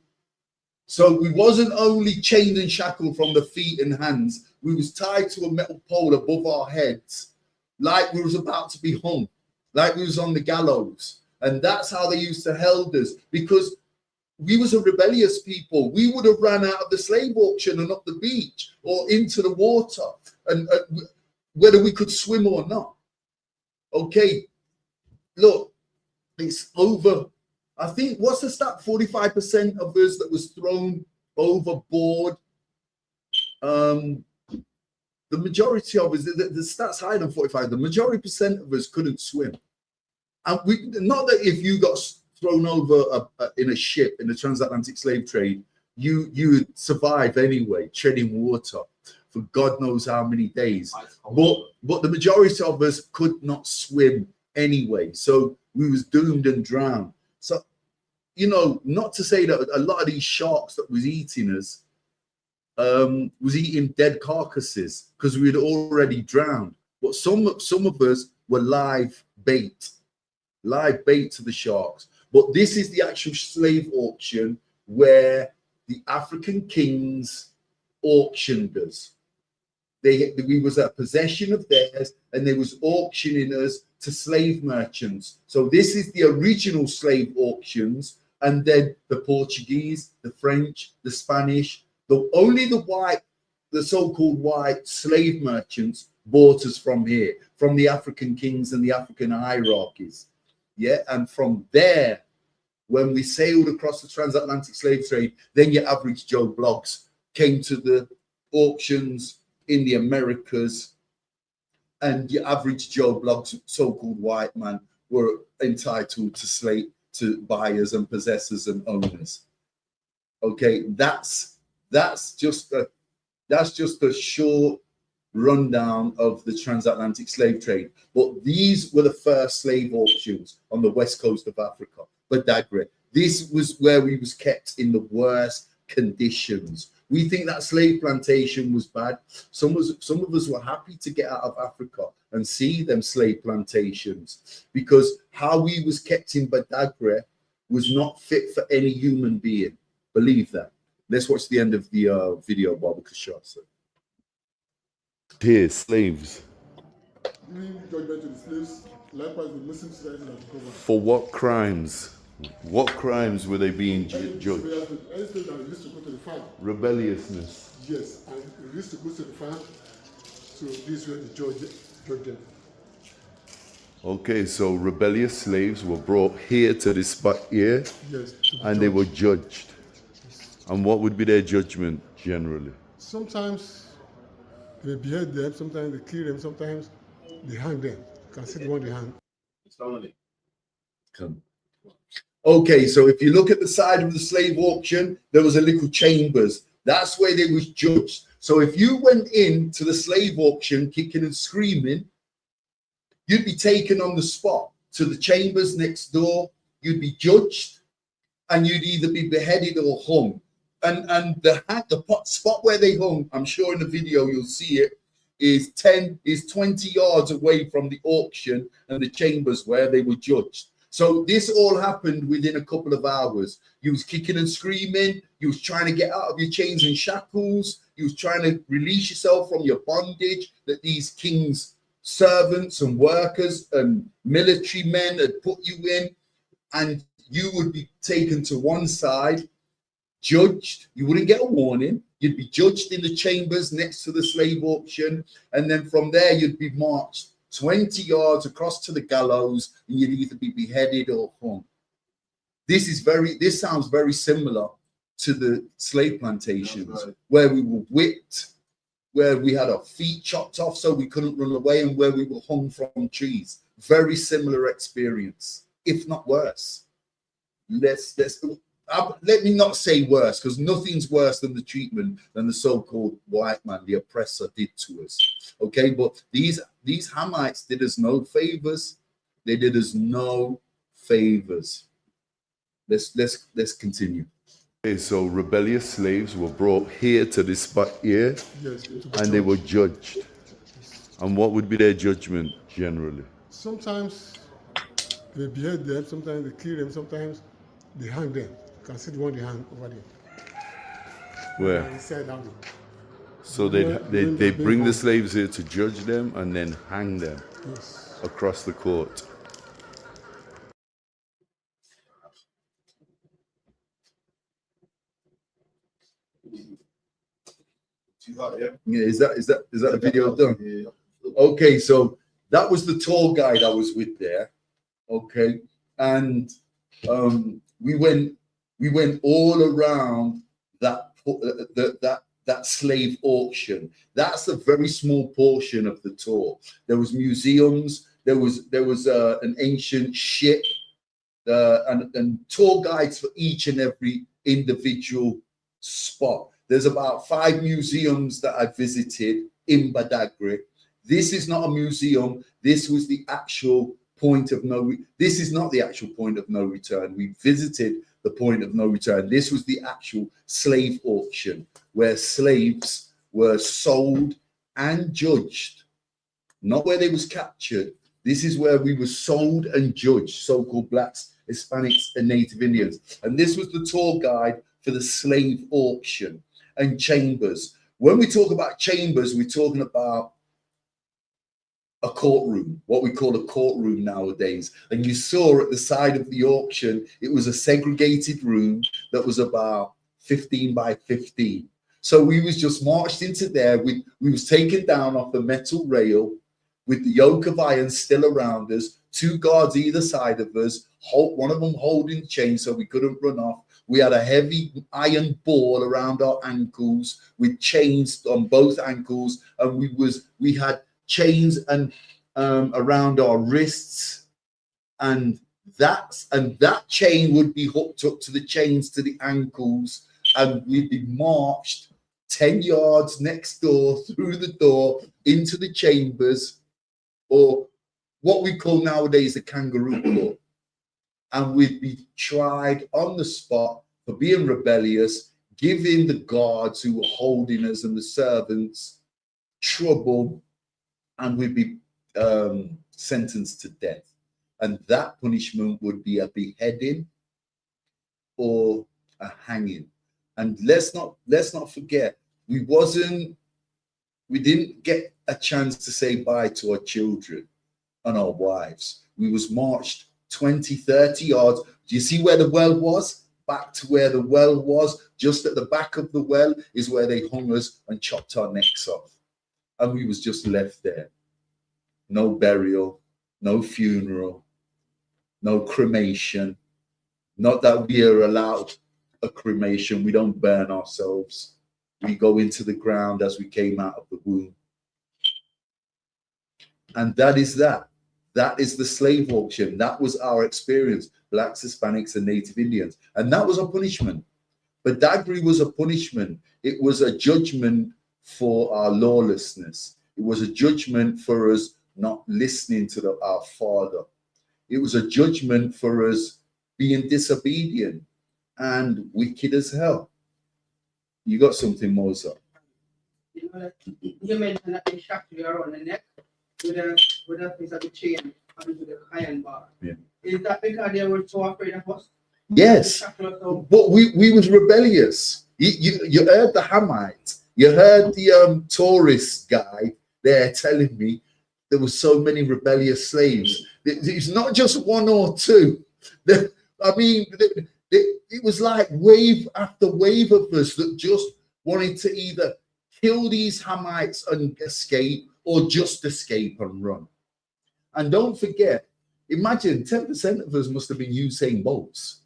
So we wasn't only chained and shackled from the feet and hands, we was tied to a metal pole above our heads, like we was about to be hung, like we was on the gallows. And that's how they used to hold us, because we was a rebellious people. We would have ran out of the slave auction and up the beach or into the water, and whether we could swim or not. Okay, look, it's over. I think, what's the stat? 45% of us that was thrown overboard. The majority of us, the stats higher than 45, the majority percent of us couldn't swim. And we, not that if you got thrown over in a ship in the transatlantic slave trade, you would survive anyway, treading water for God knows how many days. But the majority of us could not swim anyway. So we was doomed and drowned. So, you know, not to say that a lot of these sharks that was eating us was eating dead carcasses because we had already drowned. But some of us were live bait to the sharks. But this is the actual slave auction where the African kings auctioned us. We was a possession of theirs, and they was auctioning us to slave merchants. So this is the original slave auctions, and then the Portuguese, the French, the Spanish, only the so-called white slave merchants bought us from here, from the African kings and the African hierarchies. Yeah, and from there, when we sailed across the transatlantic slave trade, then your average Joe Bloggs came to the auctions in the Americas, and your average Joe Bloggs, so-called white man, were entitled to buyers and possessors and owners. Okay, that's just a short rundown of the transatlantic slave trade. But these were the first slave auctions on the west coast of Africa, Badagry. This was where we was kept in the worst conditions. We think that slave plantation was bad. Some of us were happy to get out of Africa and see them slave plantations, because how we was kept in Badagry was not fit for any human being. Believe that. Let's watch the end of the video, Baba Kashasa. Here, slaves. Judgment to the slaves, likewise the Muslim society that cover. For what crimes? What crimes were they being judged? Any slave that used to go to the farm. Rebelliousness. Yes, and they used to go to the farm, so this is where the judge them. Okay, so rebellious slaves were brought here to this spot here, yes, and they were judged. And what would be their judgment generally? Sometimes they behead them, sometimes they kill them, sometimes they hang them. You can see the one they hang. Come. Okay, so if you look at the side of the slave auction, there was a little chambers. That's where they was judged. So if you went into the slave auction kicking and screaming, you'd be taken on the spot to the chambers next door. You'd be judged, and you'd either be beheaded or hung. And the spot where they hung, I'm sure in the video you'll see it, is 20 yards away from the auction and the chambers where they were judged. So this all happened within a couple of hours. You was kicking and screaming. You was trying to get out of your chains and shackles. You was trying to release yourself from your bondage that these kings' servants and workers and military men had put you in. And you would be taken to one side, judged. You wouldn't get a warning. You'd be judged in the chambers next to the slave auction. And then from there, you'd be marched 20 yards across to the gallows, and you'd either be beheaded or hung. This sounds very similar to the slave plantations, right, where we were whipped, where we had our feet chopped off so we couldn't run away, and where we were hung from trees. Very similar experience, if not worse. Let me not say worse, because nothing's worse than the treatment than the so-called white man, the oppressor, did to us. Okay, but these Hamites did us no favors. They did us no favors. Let's continue. Okay, so rebellious slaves were brought here to this spot here, yes, and they were judged. And what would be their judgment generally? Sometimes they behead them, sometimes they kill them, sometimes they hang them. You can see the one they hang over there. Where? Down. So they bring the slaves here to judge them and then hang them, yes, across the court. Yeah, is that the video done? Okay, so that was the tour guide I was with there. Okay, and we went all around that slave auction. That's a very small portion of the tour. There was museums. There was an ancient ship, and tour guides for each and every individual spot. There's about 5 museums that I visited in Badagry. This is not a museum. This was the actual point of no. This is not the actual point of no return. We visited the point of no return. This was the actual slave auction where slaves were sold and judged, not where they was captured. This is where we were sold and judged, so-called blacks, Hispanics, and Native Indians. And this was the tour guide for the slave auction and chambers. When we talk about chambers, we're talking about a courtroom, what we call a courtroom nowadays. And you saw at the side of the auction, it was a segregated room that was about 15 by 15. So we was just marched into there. We was taken down off the metal rail with the yoke of iron still around us, 2 guards either side of us, one of them holding the chain so we couldn't run off. We had a heavy iron ball around our ankles with chains on both ankles, and we had chains and around our wrists, and that chain would be hooked up to the chains to the ankles, and we'd be marched 10 yards next door through the door into the chambers, or what we call nowadays the kangaroo court, and we'd be tried on the spot for being rebellious, giving the guards who were holding us and the servants trouble, and we'd be sentenced to death. And that punishment would be a beheading or a hanging. And let's not forget, we didn't get a chance to say bye to our children and our wives. We was marched 20, 30 yards. Do you see where the well was? Back to where the well was. Just at the back of the well is where they hung us and chopped our necks off. And we was just left there. No burial, no funeral, no cremation. Not that we are allowed a cremation. We don't burn ourselves. We go into the ground as we came out of the womb. And that is that. That is the slave auction. That was our experience, blacks, Hispanics, and Native Indians. And that was a punishment. Badagry was a punishment. It was a judgment for our lawlessness. It was a judgment for us not listening to our Father. It was a judgment for us being disobedient and wicked as hell. You got something, Moses? You know, you mentioned that they shackle you around the neck with a piece of the chain and with the iron bar. Yeah. Is that because they were so afraid of us? Yes, but we was rebellious. You heard the Hamite. You heard the tourist guy there telling me there were so many rebellious slaves. It's not just 1 or 2. I mean, it was like wave after wave of us that just wanted to either kill these Hamites and escape, or just escape and run. And don't forget, imagine 10% of us must have been Usain Bolts.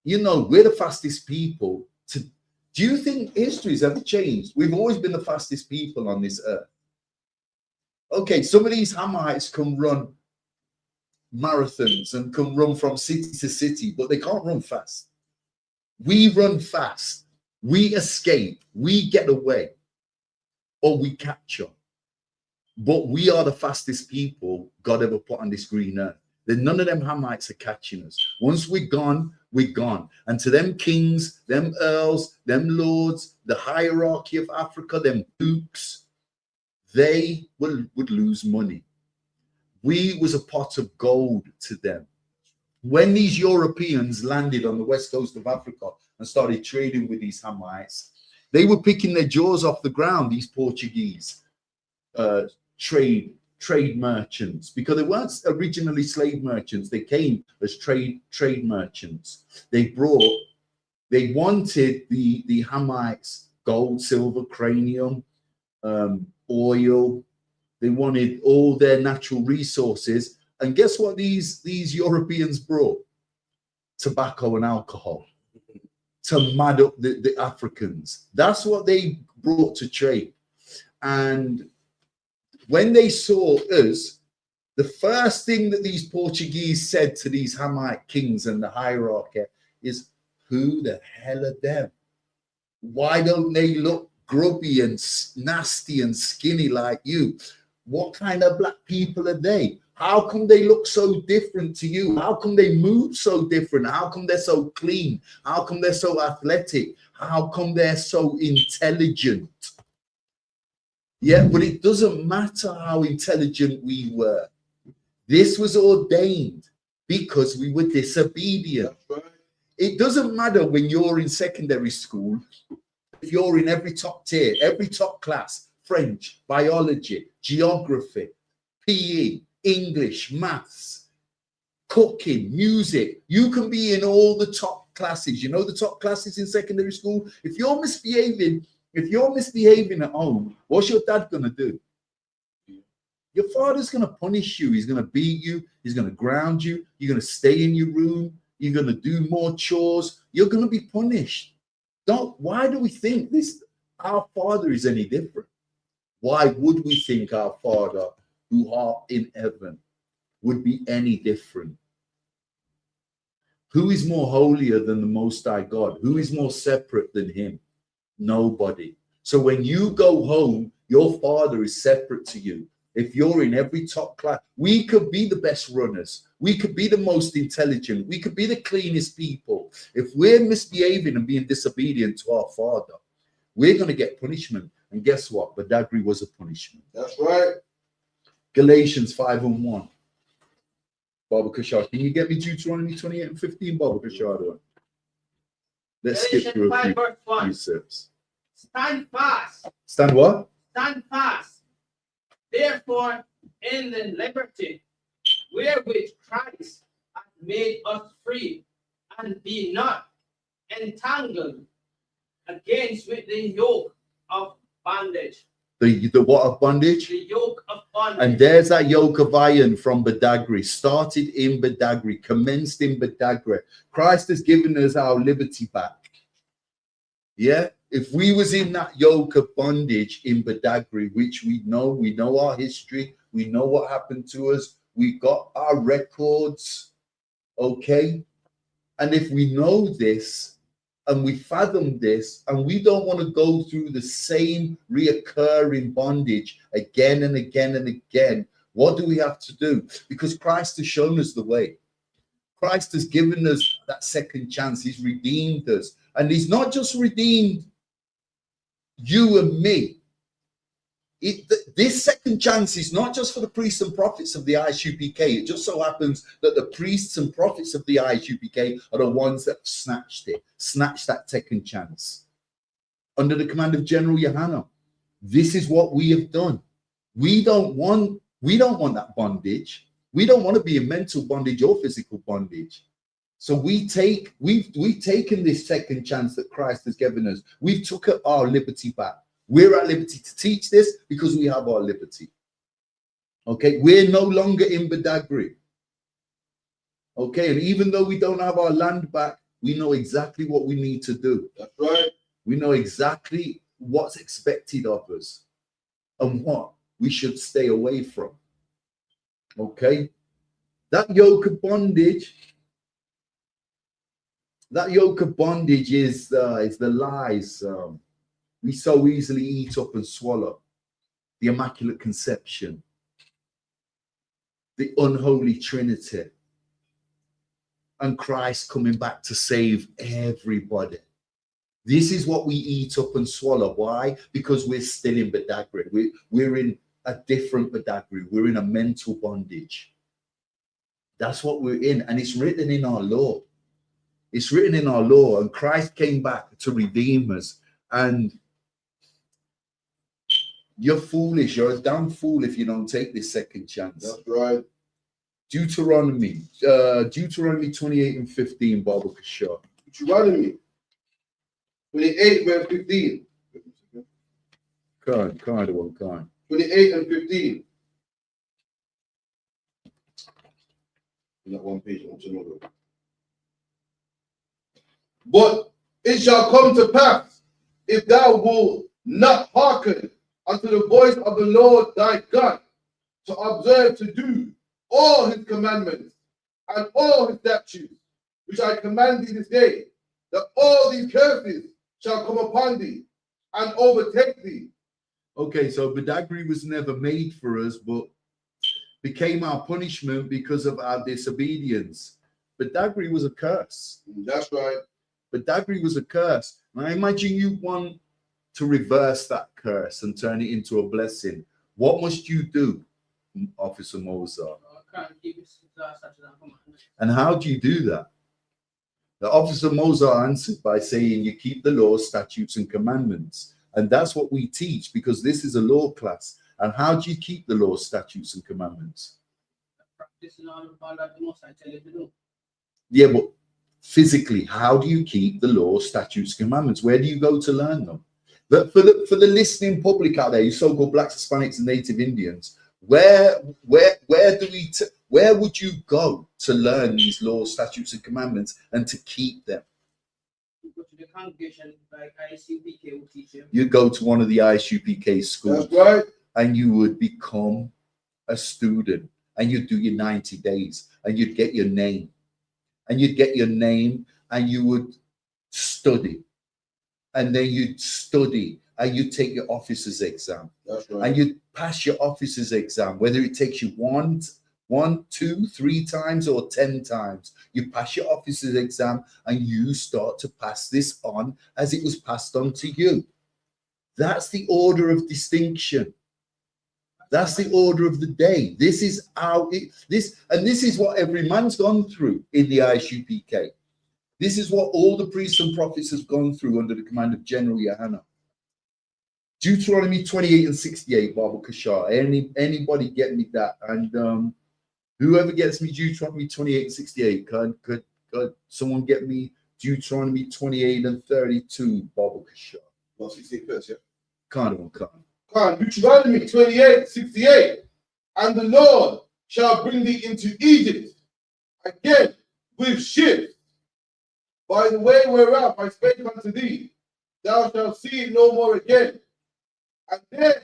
You know, we're the fastest people. Do you think history's ever changed? We've always been the fastest people on this earth. Okay, some of these Hamites can run marathons and can run from city to city, but they can't run fast. We run fast. We escape. We get away. Or we capture. But we are the fastest people God ever put on this green earth. Then none of them Hamites are catching us. Once we're gone, we're gone. And to them kings, them earls, them lords, the hierarchy of Africa, them dukes, they would lose money. We was a pot of gold to them. When these Europeans landed on the west coast of Africa and started trading with these Hamites, they were picking their jaws off the ground, these Portuguese trade merchants, because they weren't originally slave merchants. They came as trade merchants. They wanted the Hamites gold, silver, cranium, oil. They wanted all their natural resources. And guess what these Europeans brought? Tobacco and alcohol to mad up the Africans. That's what they brought to trade. And when they saw us, the first thing that these Portuguese said to these Hamite kings and the hierarchy is, who the hell are them? Why don't they look grubby and nasty and skinny like you? What kind of black people are they? How come they look so different to you? How come they move so different? How come they're so clean? How come they're so athletic? How come they're so intelligent? Yeah, but it doesn't matter how intelligent we were. This was ordained because we were disobedient. It doesn't matter when you're in secondary school, if you're in every top tier, every top class, French, biology, geography, PE, English, maths, cooking, music. You can be in all the top classes. You know the top classes in secondary school? If you're misbehaving at home, what's your dad going to do? Your father's going to punish you. He's going to beat you. He's going to ground you. You're going to stay in your room. You're going to do more chores. You're going to be punished. Why do we think this? Our Father is any different? Why would we think our Father who art in heaven would be any different? Who is more holier than the Most High God? Who is more separate than him? Nobody. So when you go home, your Father is separate to you. If you're in every top class, we could be the best runners. We could be the most intelligent. We could be the cleanest people. If we're misbehaving and being disobedient to our Father, we're going to get punishment. And guess what? Badagry was a punishment. That's right. Galatians 5:1. Baba Kashar, can you get me Deuteronomy 28 and 15, Baba Kashar? Let's skip through a few precepts. Stand fast. Stand what? Stand fast. Therefore, in the liberty wherewith Christ hath made us free, and be not entangled against with the yoke of bondage. The what of bondage? The yoke of bondage. And there's that yoke of iron from Badagry, started in Badagry, commenced in Badagry. Christ has given us our liberty back. Yeah? If we was in that yoke of bondage in Badagry, which we know our history, we know what happened to us, we got our records, okay? And if we know this, and we fathom this, and we don't want to go through the same reoccurring bondage again and again and again, what do we have to do? Because Christ has shown us the way. Christ has given us that second chance. He's redeemed us. And he's not just redeemed you and me. This second chance is not just for the priests and prophets of the ISUPK. It just so happens that the priests and prophets of the ISUPK are the ones that snatched that second chance. Under the command of General Yohana, this is what we have done. We don't want that bondage. We don't want to be in mental bondage or physical bondage. So we've taken this second chance that Christ has given us. We've took our liberty back. We're at liberty to teach this because we have our liberty. Okay, we're no longer in Badagry. Okay, and even though we don't have our land back, we know exactly what we need to do. That's right. We know exactly what's expected of us and what we should stay away from. Okay, that yoke of bondage is the lies. We so easily eat up and swallow. The Immaculate Conception, the unholy Trinity, and Christ coming back to save everybody. This is what we eat up and swallow. Why? Because we're still in Badagry. We're in a different Badagry. We're in a mental bondage. That's what we're in. And it's written in our law. It's written in our law. And Christ came back to redeem us. And you're foolish. You're a damn fool if you don't take this second chance. That's right. Deuteronomy 28 and 15, Baba Kashar. Deuteronomy 28 and 15. Kind. 28 and 15. In that one page, I'm to know. But it shall come to pass, if thou wilt not hearken unto the voice of the Lord thy God, to observe to do all his commandments and all his statutes, which I command thee this day, that all these curses shall come upon thee and overtake thee. Okay, so Badagry was never made for us, but became our punishment because of our disobedience. Badagry was a curse. That's right. Badagry was a curse. And I imagine you want to reverse that curse and turn it into a blessing. What must you do, Officer Mozart? And how do you do that? The Officer Mozart answered by saying you keep the law, statutes, and commandments. And that's what we teach, because this is a law class. And how do you keep the law, statutes, and commandments? Practicing all that the most I tell you to do. Yeah, but physically, how do you keep the law, statutes, commandments? Where do you go to learn them? But for the listening public out there, you so-called Blacks, Hispanics, and Native Indians, where would you go to learn these laws, statutes, and commandments and to keep them? You go to the congregation like ISUPK will teach you. You go to one of the ISUPK schools. That's right. And you would become a student, and you'd do your 90 days, and you'd get your name. And you'd get your name, and you would study. And then you'd study, and you'd take your officer's exam. That's right. And you'd pass your officer's exam, whether it takes you one, 2, 3 times, or 10 times. You pass your officer's exam, and you start to pass this on as it was passed on to you. That's the order of distinction. That's the order of the day. This is how this is what every man's gone through in the ISUPK. This is what all the priests and prophets have gone through under the command of General Yahanna. Deuteronomy 28 and 68, Baba Kashar. Anybody get me that? And whoever gets me Deuteronomy 28 and 68, could someone get me Deuteronomy 28 and 32, Baba Kashar? Well, 68 first, yeah. Can't. Deuteronomy 28, 68. And the Lord shall bring thee into Egypt again with ships, by the way whereof I spake unto thee, thou shalt see it no more again. And then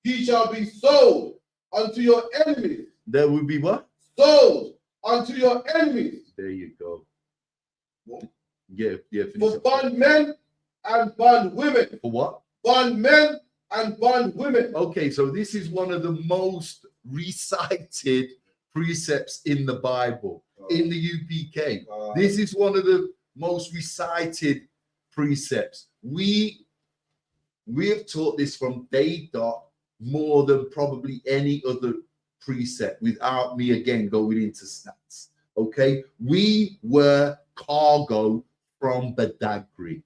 he shall be sold unto your enemies. There will be what? Sold unto your enemies. There you go. What? Yeah. For bondmen and bondwomen. For what? Bondmen and bondwomen. Okay, so this is one of the most recited precepts in the Bible, in the UPK. This is one of the most recited precepts. We have taught this from day dot more than probably any other precept, without me again going into stats. Okay, we were cargo from Badagry.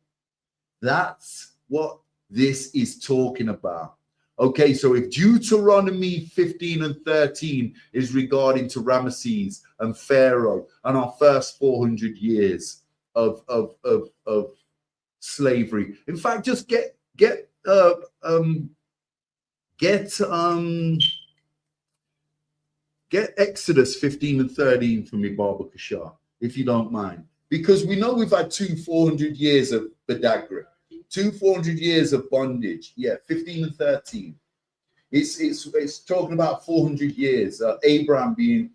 That's what this is talking about. Okay, so if Deuteronomy 15 and 13 is regarding to Ramesses and Pharaoh and our first 400 years of slavery, in fact, just get Exodus 15 and 13 for me, Baba Kashar, if you don't mind, because we know we've had 400 years of Badagry. 400 years of bondage. Yeah, 15 and 13. It's talking about 400 years. Abraham being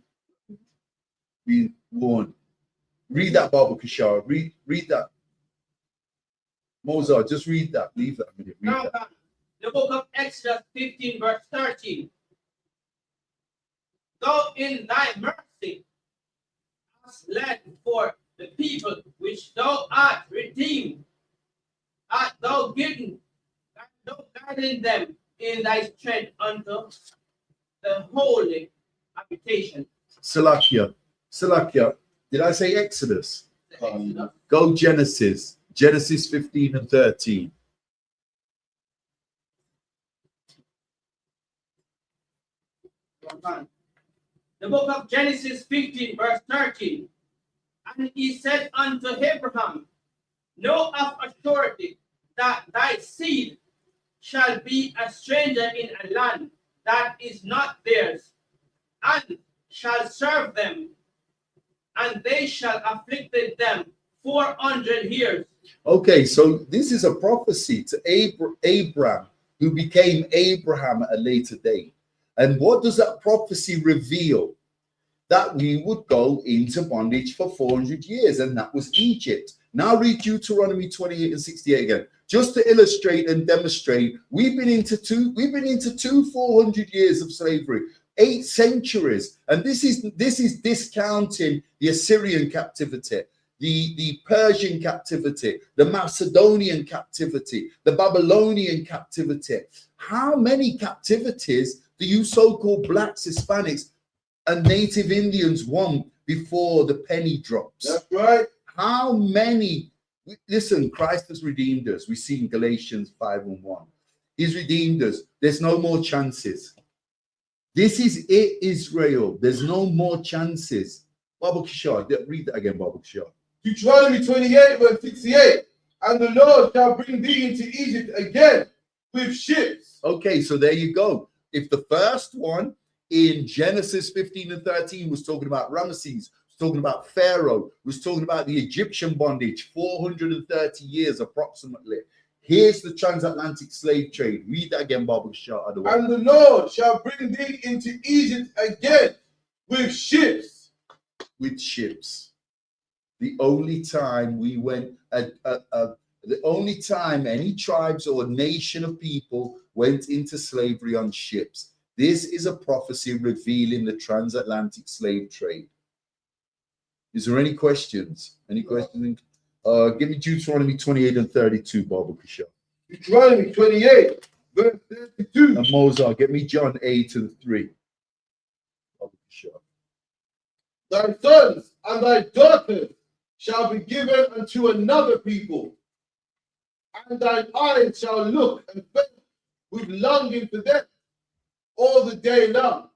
born. Read that, Baba Kashar. Read that. Mozart, just read that. Leave that a minute. Read that. The book of Exodus 15, verse 13. Thou in thy mercy hast led for the people which thou art redeemed, art thou given, thou guiding them in thy strength unto the holy habitation. Salakia. Did I say Exodus? Exodus. Go Genesis. Genesis 15 and 13. The book of Genesis 15, verse 13. And he said unto Abraham, know of a surety that thy seed shall be a stranger in a land that is not theirs, and shall serve them, and they shall afflict them 400 years. Okay, so this is a prophecy to Abraham, who became Abraham at a later date. And what does that prophecy reveal? That we would go into bondage for 400 years, and that was Egypt. Now read Deuteronomy 28 and 68 again, just to illustrate and demonstrate. We've been into two 400 years of slavery, 8 centuries, and this is discounting the Assyrian captivity, the Persian captivity, the Macedonian captivity, the Babylonian captivity. How many captivities do you so-called blacks, Hispanics, and Native Indians want before the penny drops? That's right. How many? Listen, Christ has redeemed us. We see in Galatians 5:1. He's redeemed us. There's no more chances. This is it, Israel. There's no more chances. Baba Kishar, read that again, Baba Kishar. Deuteronomy 28, verse 68. And the Lord shall bring thee into Egypt again with ships. Okay, so there you go. If the first one in Genesis 15 and 13 was talking about Ramesses, was talking about Pharaoh, was talking about the Egyptian bondage, 430 years approximately. Here's the transatlantic slave trade. Read that again, Baba Shah. And the Lord shall bring thee into Egypt again with ships. With ships. The only time we went, the only time any tribes or nation of people went into slavery on ships. This is a prophecy revealing the transatlantic slave trade. Is there any questions? Any questions? Give me Deuteronomy 28 and 32, Baba Kishar. Deuteronomy 28, verse 32. And Mozart, get me John 8 and 3. Baba Kishar. Thy sons and thy daughters shall be given unto another people, and thine eyes shall look and faint with longing for them all the day long,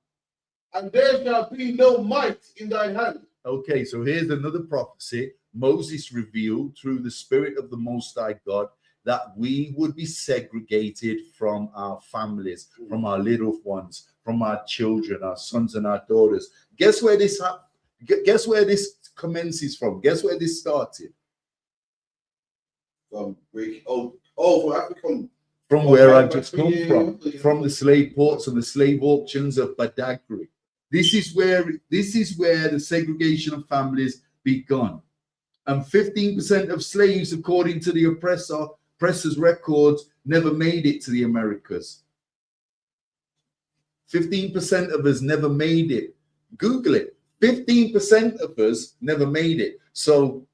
and there shall be no might in thy hand. Okay, so here's another prophecy Moses revealed through the Spirit of the Most High God, that we would be segregated from our families, from our little ones, from our children, our sons and our daughters. Guess where this commences from? Guess where this started? From Africa. From where I've just come from the slave ports and the slave auctions of Badagry. This is where the segregation of families begun. And 15% of slaves, according to the oppressor's records, never made it to the Americas. 15% of us never made it. Google it. 15% of us never made it. So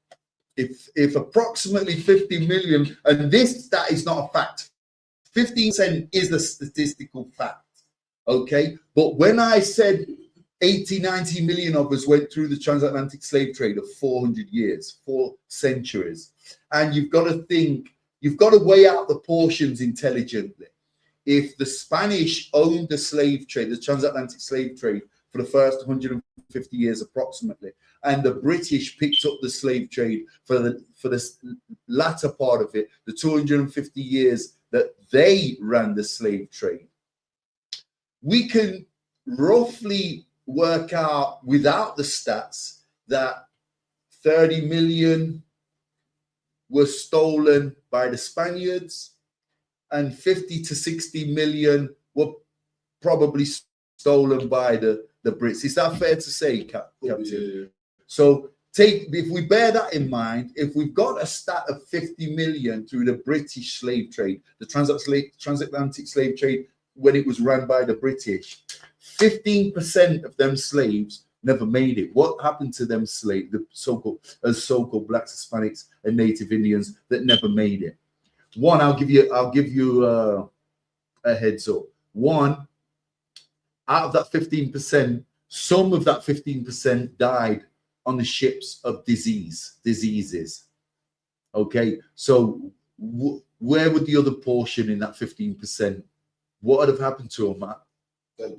if approximately 50 million, and that is not a fact. 15% is the statistical fact, okay? But when I said 80, 90 million of us went through the transatlantic slave trade of 400 years, 4 centuries, and you've got to think, you've got to weigh out the portions intelligently. If the Spanish owned the slave trade, the transatlantic slave trade, for the first 150 years approximately, and the British picked up the slave trade for the latter part of it, the 250 years that they ran the slave trade, we can roughly work out without the stats that 30 million was stolen by the Spaniards and 50 to 60 million were probably stolen by the Brits. Is that fair to say, Captain? Yeah. So if we bear that in mind, if we've got a stat of 50 million through the British slave trade, the transatlantic slave trade, when it was run by the British, 15% of them slaves never made it. What happened to them slaves, the so-called blacks, Hispanics, and Native Indians that never made it? One, I'll give you a heads up. One, out of that 15%, some of that 15% died on the ships of diseases. Okay, so where would the other portion in that 15%? What would have happened to them, Matt? That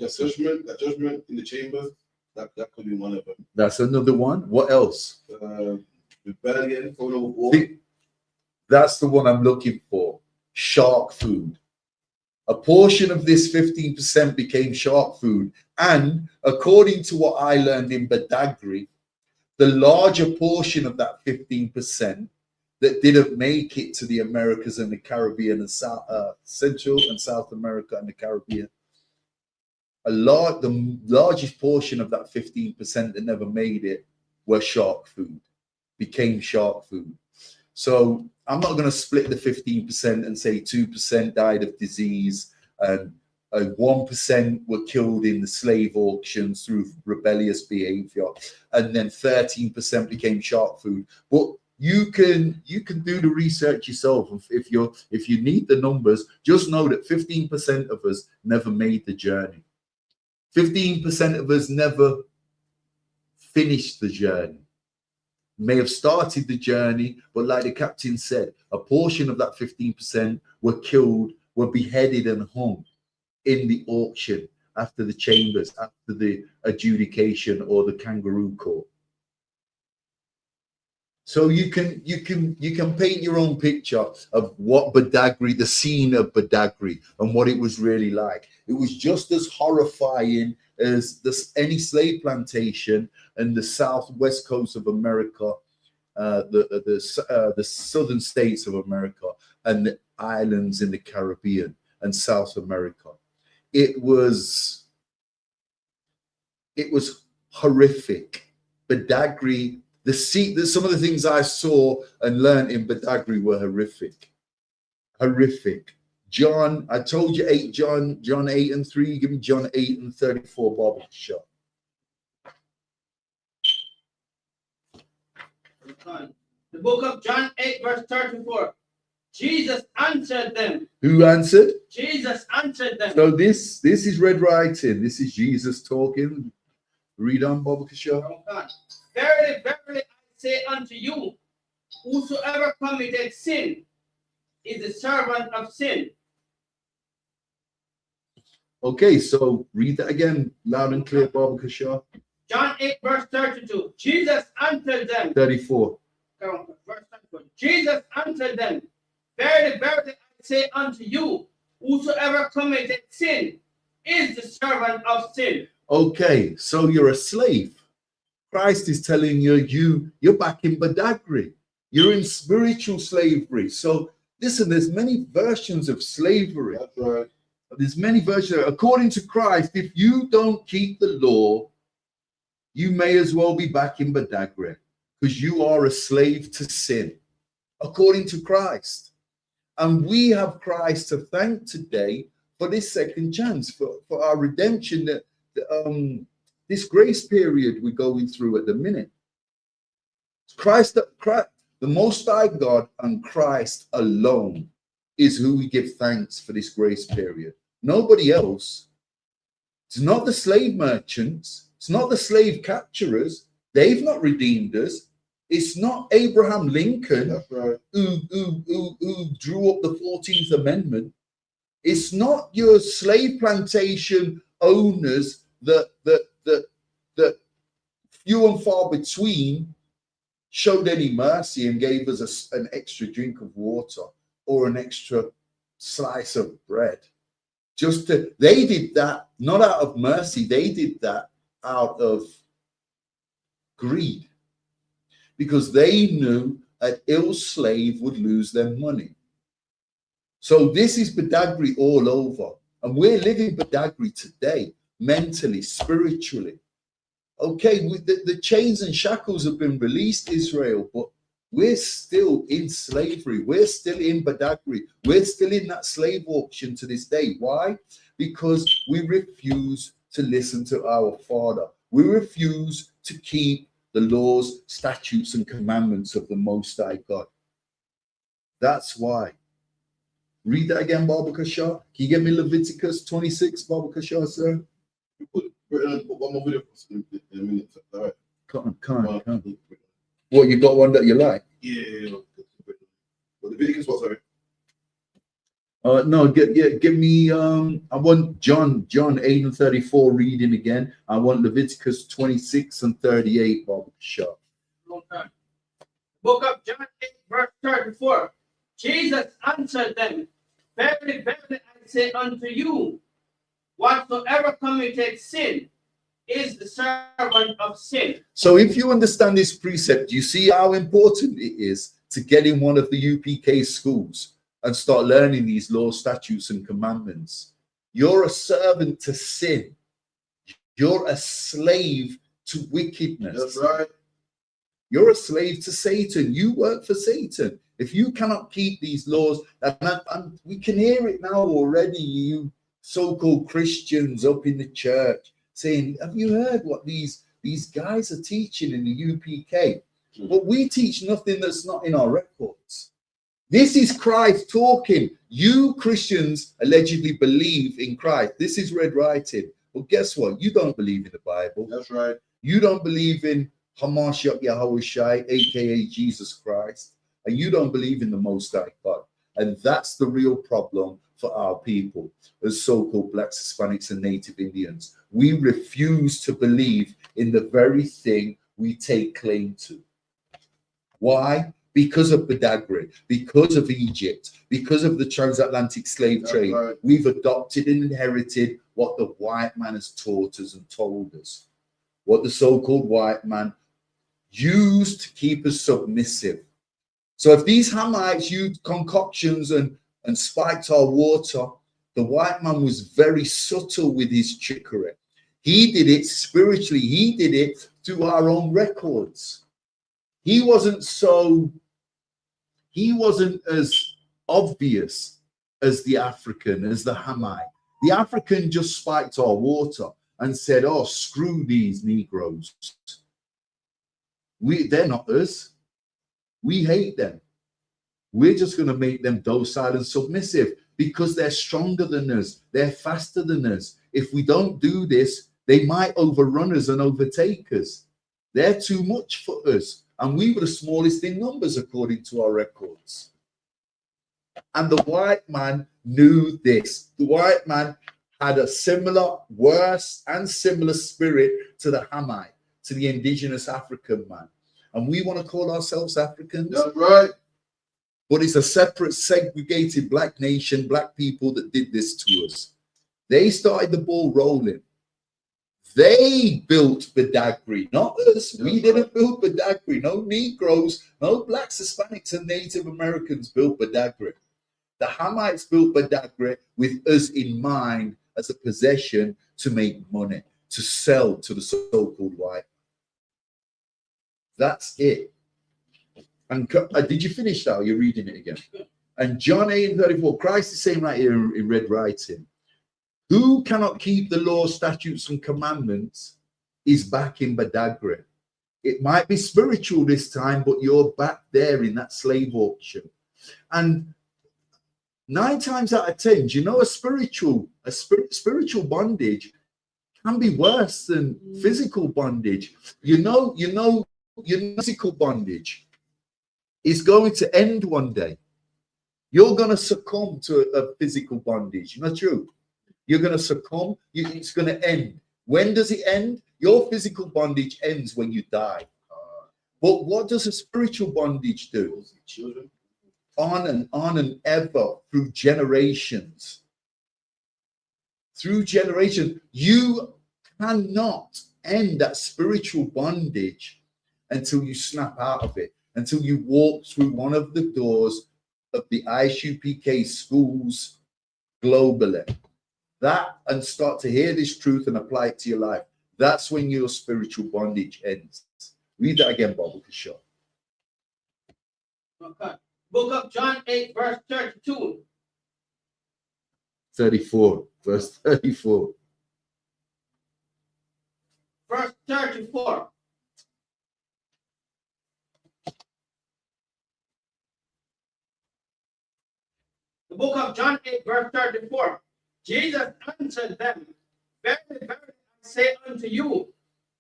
judgment in the chamber, that could be one of them. That's another one. What else? Rebellion, war. That's the one I'm looking for. Shark food. A portion of this 15% became shark food. And according to what I learned in Badagry, the larger portion of that 15% that didn't make it to the Americas and the Caribbean and Central and South America and the Caribbean, the largest portion of that 15% that never made it were shark food, became shark food. So I'm not going to split the 15% and say 2% died of disease and 1% were killed in the slave auctions through rebellious behavior, and then 13% became shark food. But you can do the research yourself. If you need the numbers, just know that 15% of us never made the journey. 15% of us never finished the journey. May have started the journey, but like the captain said, a portion of that 15% were killed, were beheaded and hung in the auction after the chambers, after the adjudication or the kangaroo court. So you can paint your own picture of what Badagry, the scene of Badagry, and what it was really like. It was just as horrifying as any slave plantation in the southwest coast of America, the southern states of America, and the islands in the Caribbean and South America. It was horrific. Badagry. Some of the things I saw and learned in Badagry were horrific. Horrific. John, I told you John 8:3. Give me John 8:34, Barbara Shaw. The book of John 8:34. Jesus answered them. Who answered? Jesus answered them. So this is red writing. This is Jesus talking. Read on, Barbara Shaw. Verily, verily, I say unto you, whosoever committed sin is the servant of sin. Okay, so read that again, loud and clear, Barbara Shaw. John 8:32. Jesus answered them. 34. Verse 34. Jesus answered them. Verily, verily, I say unto you, whosoever committed sin is the servant of sin. Okay, so you're a slave. Christ is telling you're back in Badagry. You're in spiritual slavery. So listen, there's many versions of slavery. That's right. There's many versions. According to Christ, if you don't keep the law, you may as well be back in Badagry because you are a slave to sin, according to Christ. And we have Christ to thank today for this second chance, for our redemption, this grace period we're going through at the minute. Christ, the Most High God and Christ alone is who we give thanks for this grace period. Nobody else. It's not the slave merchants. It's not the slave capturers. They've not redeemed us. It's not Abraham Lincoln. That's right. who drew up the 14th Amendment. It's not your slave plantation owners that few and far between showed any mercy and gave us an extra drink of water or an extra slice of bread. They did that not out of mercy. They did that out of greed, because they knew an ill slave would lose their money. So this is Badagry all over, and we're living Badagry today, mentally, spiritually. Okay, the chains and shackles have been released, Israel, but we're still in slavery. We're still in Badagry. We're still in that slave auction to this day. Why? Because we refuse to listen to our Father. We refuse to keep the laws, statutes, and commandments of the Most High God. That's why. Read that again, Barbara Shaw. Can you get me Leviticus 26, Barbara Shaw, sir? One more video in a minute. All right. Can't. What, you got one that you like? Yeah. Well, the Leviticus, what, sorry? No, give me I want John 8:34 reading again. I want Leviticus 26 and 38, Barbara Shaw. Okay. Book of John 8:34. Jesus answered them, verily, verily, I say unto you, whatsoever committed sin is the servant of sin. So if you understand this precept, you see how important it is to get in one of the UPK schools and start learning these laws, statutes, and commandments. You're a servant to sin. You're a slave to wickedness. That's right. You're a slave to Satan. You work for Satan. If you cannot keep these laws, and we can hear it now already, you so-called Christians up in the church saying, have you heard what these guys are teaching in the UPK? But we teach nothing that's not in our records. This is Christ talking. You Christians allegedly believe in Christ. This is red writing. Well, guess what? You don't believe in the Bible. That's right. You don't believe in Hamashiach Yahushai, aka Jesus Christ, and you don't believe in the Most High God. And that's the real problem for our people, as so-called Blacks, Hispanics, and Native Indians. We refuse to believe in the very thing we take claim to. Why? Because of Badagry, because of Egypt, because of the transatlantic slave trade. Right. We've adopted and inherited what the white man has taught us and told us. What the so-called white man used to keep us submissive. So if these Hamites used concoctions and spiked our water, the white man was very subtle with his trickery. He did it spiritually. He did it through our own records. He wasn't as obvious as the African, as the Hamite. The African just spiked our water and said, oh, screw these Negroes. They're not us. We hate them. We're just going to make them docile and submissive because they're stronger than us. They're faster than us. If we don't do this, they might overrun us and overtake us. They're too much for us. And we were the smallest in numbers according to our records. And the white man knew this. The white man had a similar, worse and similar spirit to the Hamite, to the indigenous African man. And we want to call ourselves Africans. That's right. But it's a separate, segregated black nation, black people that did this to us. They started the ball rolling. They built Badagry, not us. We didn't build Badagry. No Negroes, no Blacks, Hispanics, and Native Americans built Badagry. The Hamites built Badagry with us in mind as a possession to make money, to sell to the so-called white. That's it. And did you finish that? Or you're reading it again? And John 8:34, Christ is saying right here in red writing, who cannot keep the law, statutes, and commandments is back in Badagry. It might be spiritual this time, but you're back there in that slave auction. And 9 times out of 10, you know, a spiritual bondage can be worse than physical bondage. You know, your physical bondage is going to end one day. You're going to succumb to a physical bondage. Not true. You're going to succumb. It's going to end. When does it end? Your physical bondage ends when you die. But what does a spiritual bondage do? Children. On and ever through generations. Through generations. You cannot end that spiritual bondage until you snap out of it, until you walk through one of the doors of the ISUPK schools globally. That, and start to hear this truth and apply it to your life. That's when your spiritual bondage ends. Read that again, Bob. Sure. Okay. Book of John 8, verse 32. 34, verse 34. Verse 34. The book of John 8, verse 34. Jesus answered them, very, very, I say unto you,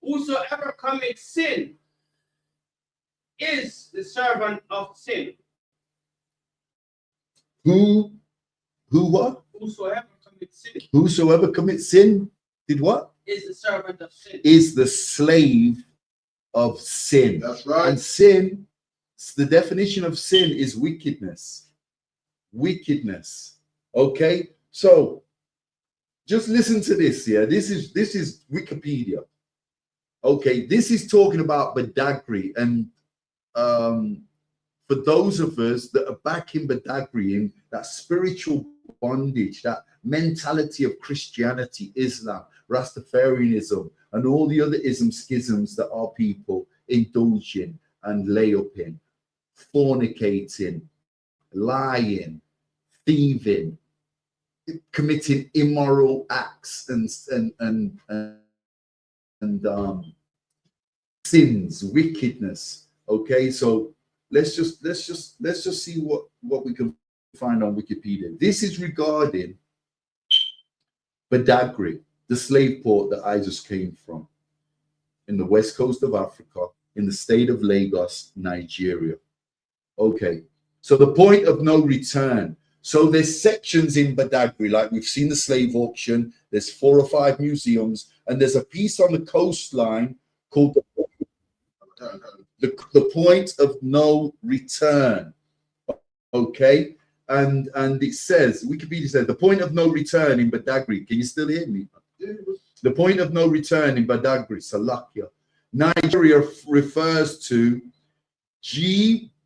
whosoever commits sin is the servant of sin. Who what? Whosoever commits sin. Whosoever commits sin did what? Is the servant of sin. Is the slave of sin. That's right. And sin, the definition of sin is wickedness. Wickedness. Okay? So just listen to this here. This is Wikipedia. Okay, this is talking about Badagry, and for those of us that are back in Badagry, in that spiritual bondage, that mentality of Christianity, Islam, Rastafarianism, and all the other schisms that our people indulge in and lay up in, fornicating, lying, thieving, committing immoral acts and sins, wickedness. Okay, so let's just see what we can find on Wikipedia. This is regarding Badagry, the slave port that I just came from, in the west coast of Africa, in the state of Lagos, Nigeria. Okay, so the point of no return. So there's sections in Badagry, like we've seen the slave auction, there's 4 or 5 museums, and there's a piece on the coastline called the point of no return. Okay, and it says, Wikipedia says, the point of no return in Badagry. Can you still hear me? The point of no return in Badagry, Salakia, Nigeria, refers to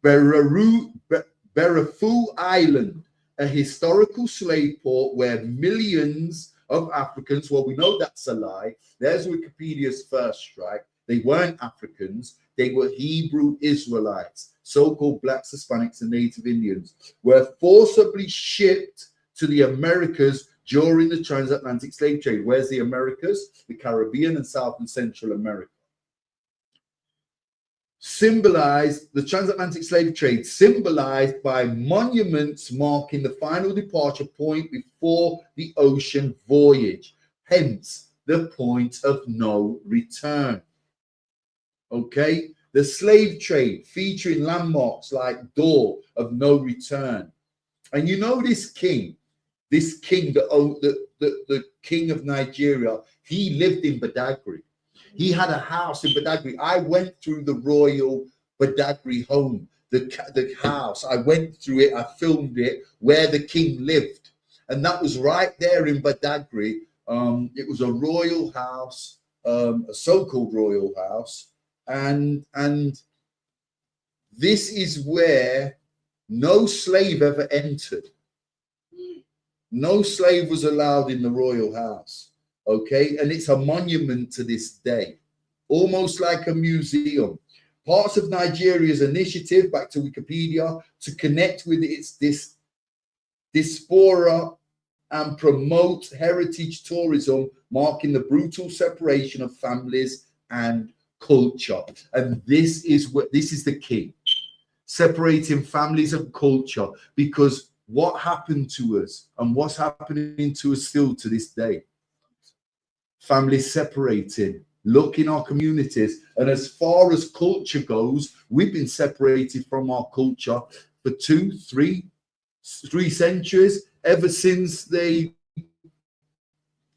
Berafu Island, a historical slave port where millions of Africans, well, we know that's a lie. There's Wikipedia's first strike. They weren't Africans. They were Hebrew Israelites, so-called blacks, Hispanics, and Native Indians, were forcibly shipped to the Americas during the transatlantic slave trade. Where's the Americas? The Caribbean and South and Central America. Symbolized, the transatlantic slave trade symbolized by monuments marking the final departure point before the ocean voyage, hence the point of no return. Okay, the slave trade featuring landmarks like door of no return. And you know this king, the king of Nigeria, he lived in Badagry. He had a house in Badagry. I went through the royal Badagry home, the house. I went through it. I filmed it where the king lived, and that was right there in Badagry. It was a royal house, a so-called royal house, and this is where no slave ever entered. No slave was allowed in the royal house. Okay, and it's a monument to this day, almost like a museum. Parts of Nigeria's initiative, back to Wikipedia, to connect with its diaspora and promote heritage tourism, marking the brutal separation of families and culture. And this is the key, separating families and culture, because what happened to us and what's happening to us still to this day. Families separated, look in our communities, and as far as culture goes, we've been separated from our culture for 2-3 centuries, ever since they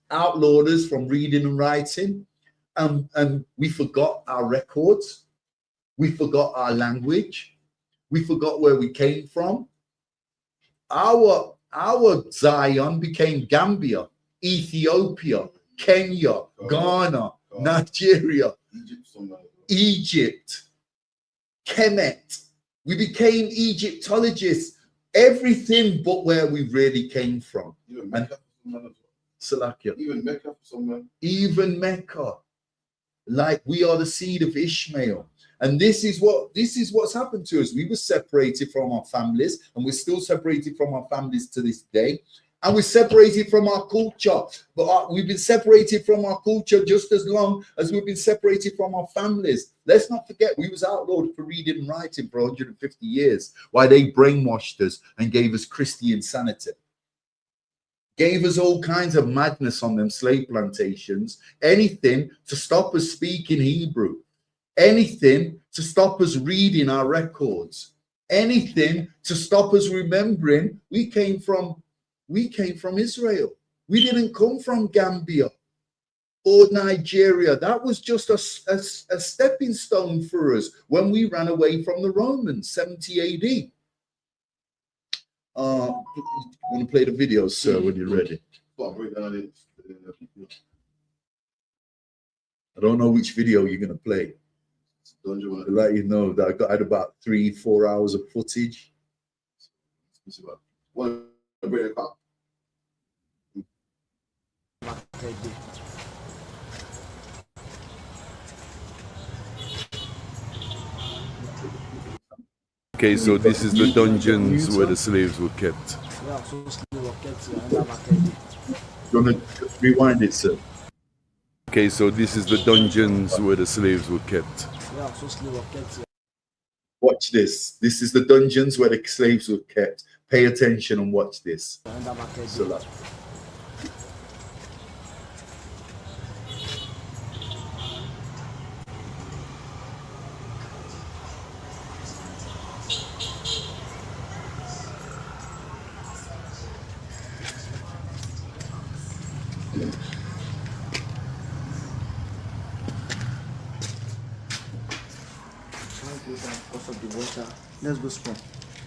outlawed us from reading and writing, and we forgot our records, we forgot our language, we forgot where we came from. Our Zion became Gambia, Ethiopia, Kenya, Ghana, Nigeria, Egypt, Kemet. We became Egyptologists, everything but where we really came from. Even Mecca, Salakia. even Mecca, somewhere. Even Mecca. Like we are the seed of Ishmael. And this is what's happened to us. We were separated from our families, and we're still separated from our families to this day. And we're separated from our culture. But we've been separated from our culture just as long as we've been separated from our families. Let's not forget, we was outlawed for reading and writing for 150 years, while they brainwashed us and gave us Christian sanity. Gave us all kinds of madness on them slave plantations. Anything to stop us speaking Hebrew. Anything to stop us reading our records. Anything to stop us remembering we came from Israel. We didn't come from Gambia or Nigeria. That was just a stepping stone for us when we ran away from the Romans, 70 AD. Want to play the video, sir, when you're ready? I don't know which video you're gonna play. To let you know that I had about 3-4 hours of footage. One break up. Okay, so this is the dungeons where the slaves were kept. You wanna rewind it, sir? Okay, so this is the dungeons where the slaves were kept. Watch this. This is the dungeons where the slaves were kept. Pay attention and watch this. So let's go spawn.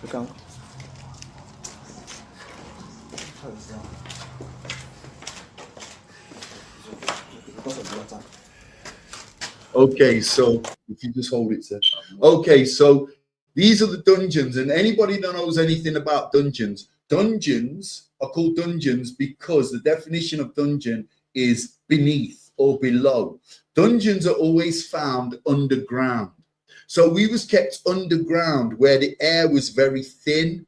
You can. okay, so if you just hold it, sir. Okay, so these are the dungeons, and anybody that knows anything about dungeons, dungeons are called dungeons because the definition of dungeon is beneath or below. Dungeons are always found underground. So we was kept underground where the air was very thin.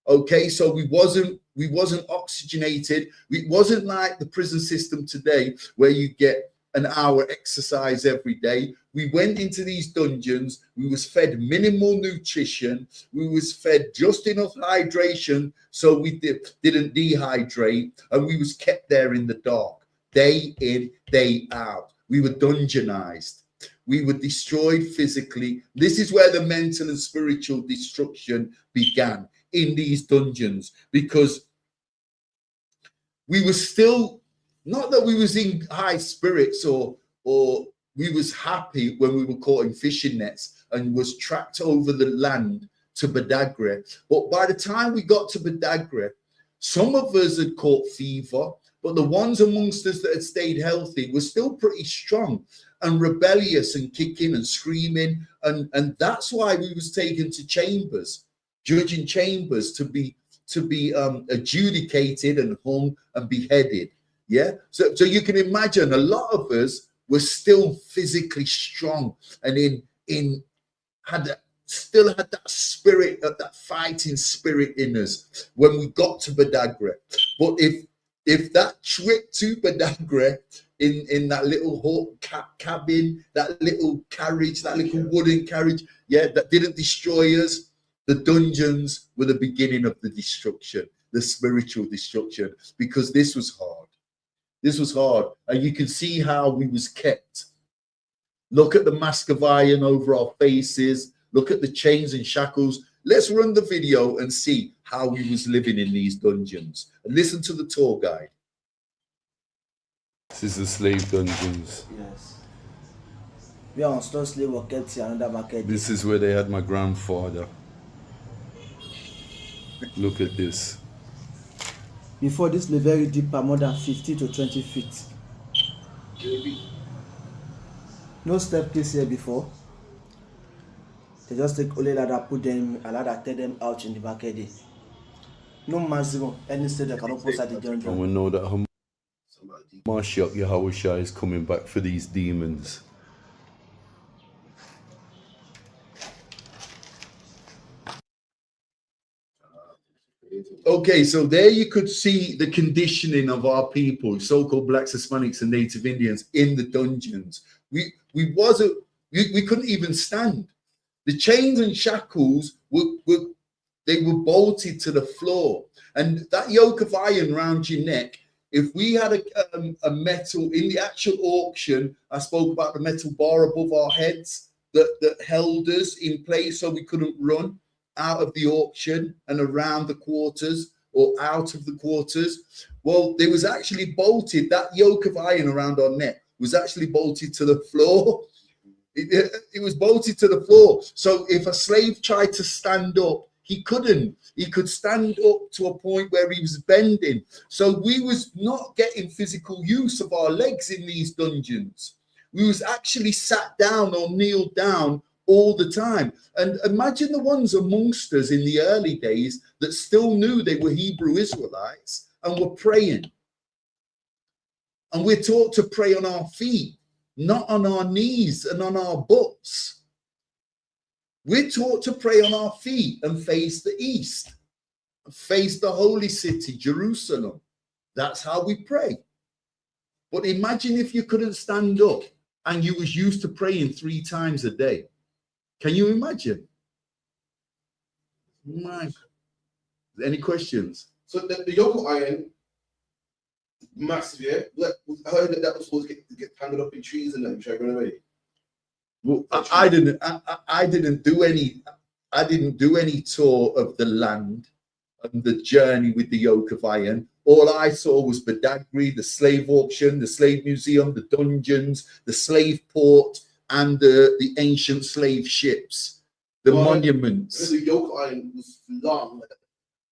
Okay, so we wasn't oxygenated. It wasn't like the prison system today where you get an hour exercise every day. We went into these dungeons. We was fed minimal nutrition. We was fed just enough hydration so we didn't dehydrate, and we was kept there in the dark, day in, day out. We were dungeonized. We were destroyed physically. This is where the mental and spiritual destruction began, in these dungeons, because we were still, not that we was in high spirits or we was happy when we were caught in fishing nets and was tracked over the land to Badagry. But by the time we got to Badagry, some of us had caught fever, but the ones amongst us that had stayed healthy were still pretty strong and rebellious and kicking and screaming. And that's why we was taken to chambers, judging chambers, to be adjudicated and hung and beheaded. Yeah. So you can imagine a lot of us were still physically strong and still had that spirit, that fighting spirit in us when we got to Badagry. But if that trip to Badagry in that little cabin, that little carriage, that little wooden carriage, yeah, that didn't destroy us, the dungeons were the beginning of the destruction, the spiritual destruction, because this was hard. This was hard. And you can see how we was kept. Look at the mask of iron over our faces. Look at the chains and shackles. Let's run the video and see how we was living in these dungeons. And listen to the tour guide. This is the slave dungeons. Yes. We are on stone slave or kept here another market. This is where they had my grandfather. Look at this. Before this, was very deep, more than 50 to 20 feet. No staircase here before. They just take only ladder, put them, a ladder, take them out in the market day. No maximum, any state that cannot post at the dungeon. And we know that Mashiach Yahushua is coming back for these demons. Okay, so there you could see the conditioning of our people, so-called Blacks, Hispanics, and Native Indians in the dungeons. We couldn't even stand. The chains and shackles were bolted to the floor, and that yoke of iron around your neck. If we had a metal in the actual auction, I spoke about the metal bar above our heads that held us in place so we couldn't run out of the auction and around the quarters or out of the quarters. Well, there was actually bolted, that yoke of iron around our neck was actually bolted to the floor. It was bolted to the floor. So if a slave tried to stand up, he couldn't. He could stand up to a point where he was bending. So we was not getting physical use of our legs in these dungeons. We was actually sat down or kneeled down all the time. And imagine the ones amongst us in the early days that still knew they were Hebrew Israelites and were praying. And we're taught to pray on our feet, not on our knees and on our butts. We're taught to pray on our feet and face the east, face the holy city, Jerusalem. That's how we pray. But imagine if you couldn't stand up and you was used to praying 3 times a day. Can you imagine? My, any questions? So the yoke iron, massive, yeah? I heard that was supposed to get tangled up in trees and that, which I ran away. Well, I didn't do any tour of the land and the journey with the yoke of iron. All I saw was Badagry, the slave auction, the slave museum, the dungeons, the slave port, and the ancient slave ships, the monuments. The yoke iron was long, like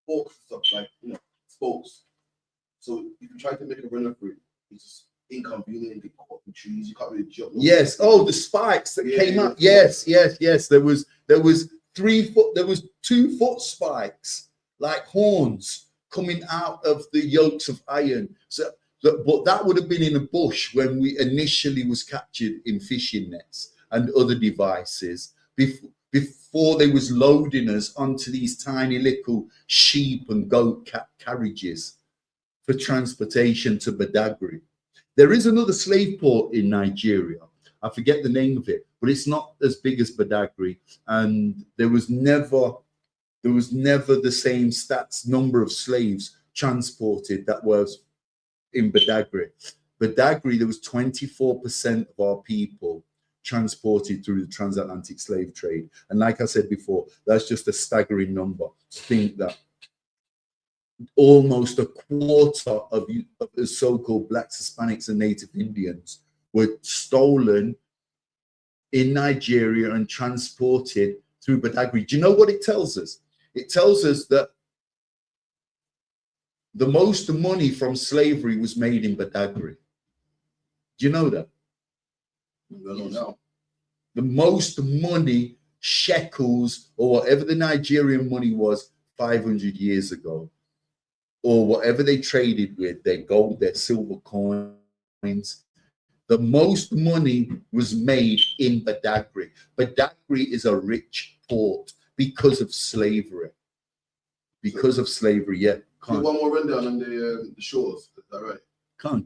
forks and stuff, like, you know, spokes. So if you try to make a runner for it, it's just inconvenient. They caught in trees. You can't really jump. Yes. Oh, the spikes that came up. Yes. There was 3 foot. There was 2 foot spikes like horns coming out of the yokes of iron. So, but that would have been in a bush when we initially was captured in fishing nets and other devices before they was loading us onto these tiny little sheep and goat carriages for transportation to Badagry. There is another slave port in Nigeria. I forget the name of it, but it's not as big as Badagry. And there was never the same number of slaves transported that was in Badagry. Badagry, there was 24% of our people transported through the transatlantic slave trade. And like I said before, that's just a staggering number to think that almost a quarter of the so-called Blacks, Hispanics, and Native Indians were stolen in Nigeria and transported through Badagry. Do you know what it tells us? It tells us that the most money from slavery was made in Badagry. Do you know that? I don't know. The most money, shekels, or whatever the Nigerian money was 500 years ago, or whatever they traded with, their gold, their silver coins, the most money was made in Badagry. Badagry is a rich port because of slavery. Because of slavery, yeah. Can't. One more rundown on the shores, is that right? Can't.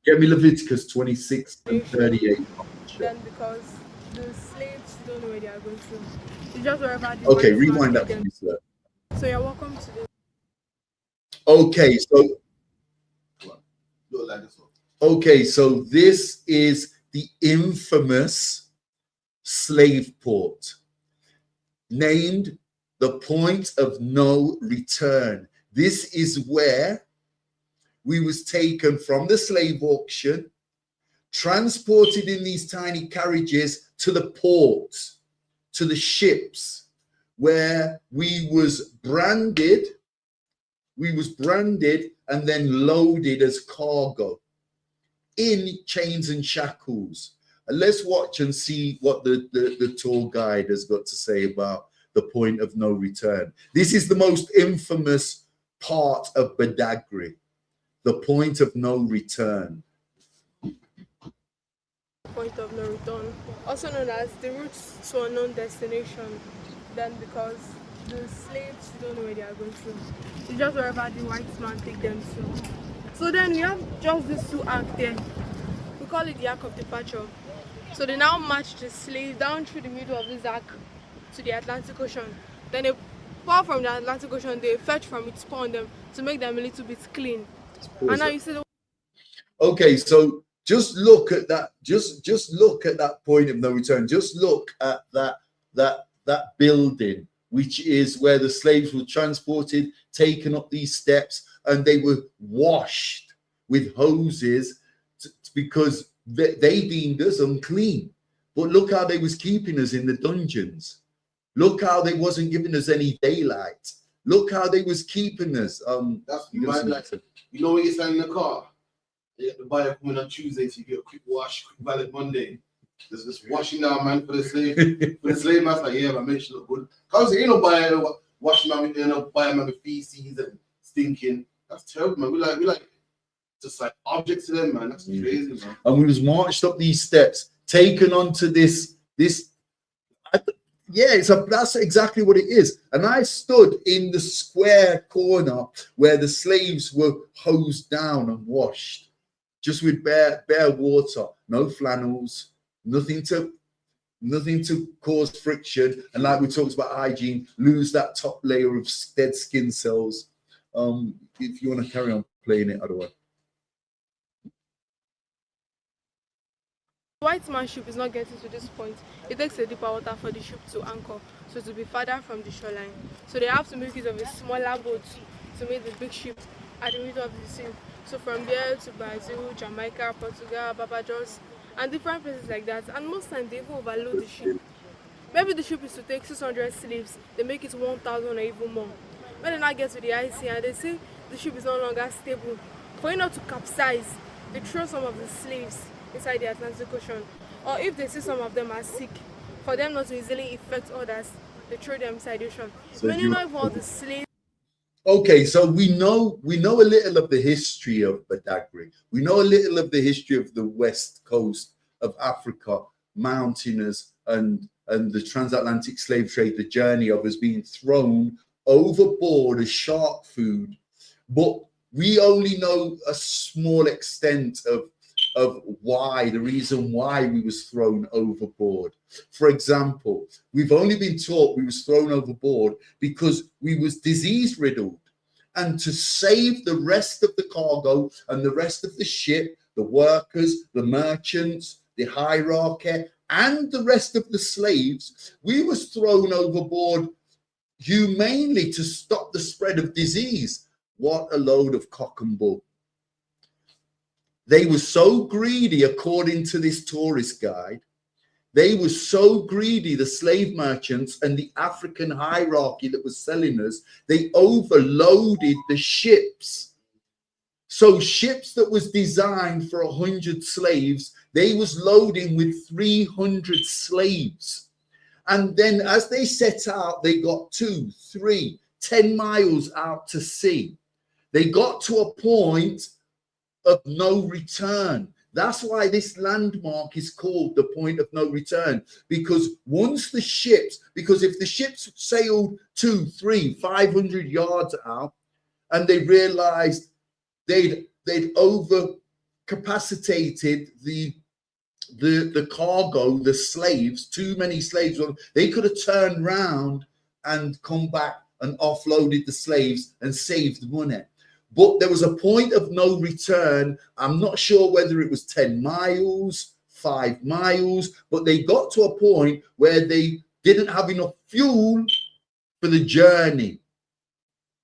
Get me Leviticus 26 and 38. Then because the slaves don't know where they are going to. It's just wherever the okay, rewind that, please, sir. So you're welcome to this. Okay, so this is the infamous slave port, named the point of no return. This is where we was taken from the slave auction, transported in these tiny carriages to the ports, to the ships, where we was branded and then loaded as cargo in chains and shackles. And let's watch and see what the tour guide has got to say about the point of no return. This is the most infamous part of Badagry, the point of no return. Point of no return, also known as the route to unknown destination. Then because the slaves don't know where they are going to. It's just wherever the white man take them to. So then we have just these 2 arcs there. We call it the arc of departure. So they now march the slave down through the middle of this arc to the Atlantic Ocean. Then they pour from the Atlantic Ocean, they fetch from it, pour on them to make them a little bit clean. And now you see the... Okay, so just look at that. Just look at that point of no return. Just look at that building, which is where the slaves were transported, taken up these steps, and they were washed with hoses because they deemed us unclean. But look how they was keeping us in the dungeons. Look how they wasn't giving us any daylight. Look how they was keeping us. That's mad. Like, you know when you're standing in the car, you get the buyer coming on Tuesday, so you get a quick wash, quick valid Monday. There's this washing now, man, for the slave. For the slave master, yeah, man, make sure look good. Cause ain't no buyer washing man, you know, buyer man with feces and stinking. That's terrible, man. We like just like objects to them, man. That's crazy, man. And we was marched up these steps, taken onto this. Yeah, that's exactly what it is. And I stood in the square corner where the slaves were hosed down and washed, just with bare water, no flannels, nothing to cause friction. And like we talked about hygiene, lose that top layer of dead skin cells. If you want to carry on playing it, otherwise. White man's ship is not getting to this point. It takes a deeper water for the ship to anchor, so to be further from the shoreline. So they have to make use of a smaller boat to make the big ship at the middle of the sea. So from there to Brazil, Jamaica, Portugal, Barbados, and different places like that. And most times they even overload the ship. Maybe the ship is to take 600 slaves, they make it 1,000 or even more. When they now get to the IC and they say the ship is no longer stable, for it not to capsize, they throw some of the slaves inside the Atlantic Ocean. Or if they see some of them are sick, for them not to easily infect others, they throw them inside the ocean. So many of all the slaves. Okay, so we know a little of the history of Badagry. We know a little of the history of the west coast of Africa, mountainous and the transatlantic slave trade, the journey of us being thrown overboard as shark food. But we only know a small extent of the reason why we was thrown overboard. For example, we've only been taught we was thrown overboard because we was disease riddled, and to save the rest of the cargo and the rest of the ship, the workers, the merchants, the hierarchy, and the rest of the slaves, we was thrown overboard humanely to stop the spread of disease. What a load of cock and bull. They were so greedy, according to this tourist guide, they were so greedy, the slave merchants and the African hierarchy that was selling us, they overloaded the ships. So ships that was designed for 100 slaves, they was loading with 300 slaves. And then as they set out, they got 2, 3, 10 miles out to sea. They got to a point of no return. That's why this landmark is called the point of no return, because once the ships, because if the ships sailed 200, 300, 500 yards out and they realized they'd over capacitated the cargo, the slaves, too many slaves, they could have turned round and come back and offloaded the slaves and saved money. But there was a point of no return. I'm not sure whether it was 10 miles, 5 miles, but they got to a point where they didn't have enough fuel for the journey.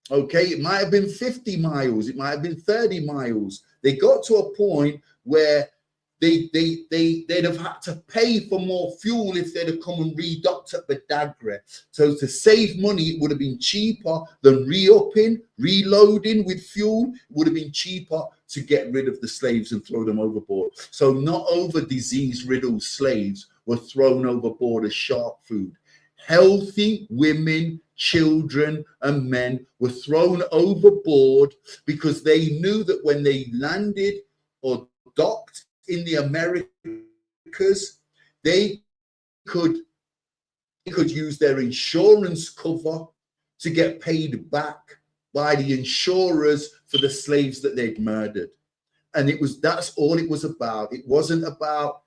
Okay, it might have been 50 miles, it might have been 30 miles. They got to a point where they'd have had to pay for more fuel if they'd have come and redocked at Badagry. So to save money, it would have been cheaper than re-upping, reloading with fuel. It would have been cheaper to get rid of the slaves and throw them overboard. So not over disease-riddled slaves were thrown overboard as shark food. Healthy women, children, and men were thrown overboard because they knew that when they landed or docked in the Americas, they could use their insurance cover to get paid back by the insurers for the slaves that they'd murdered. And that's all it was about. It wasn't about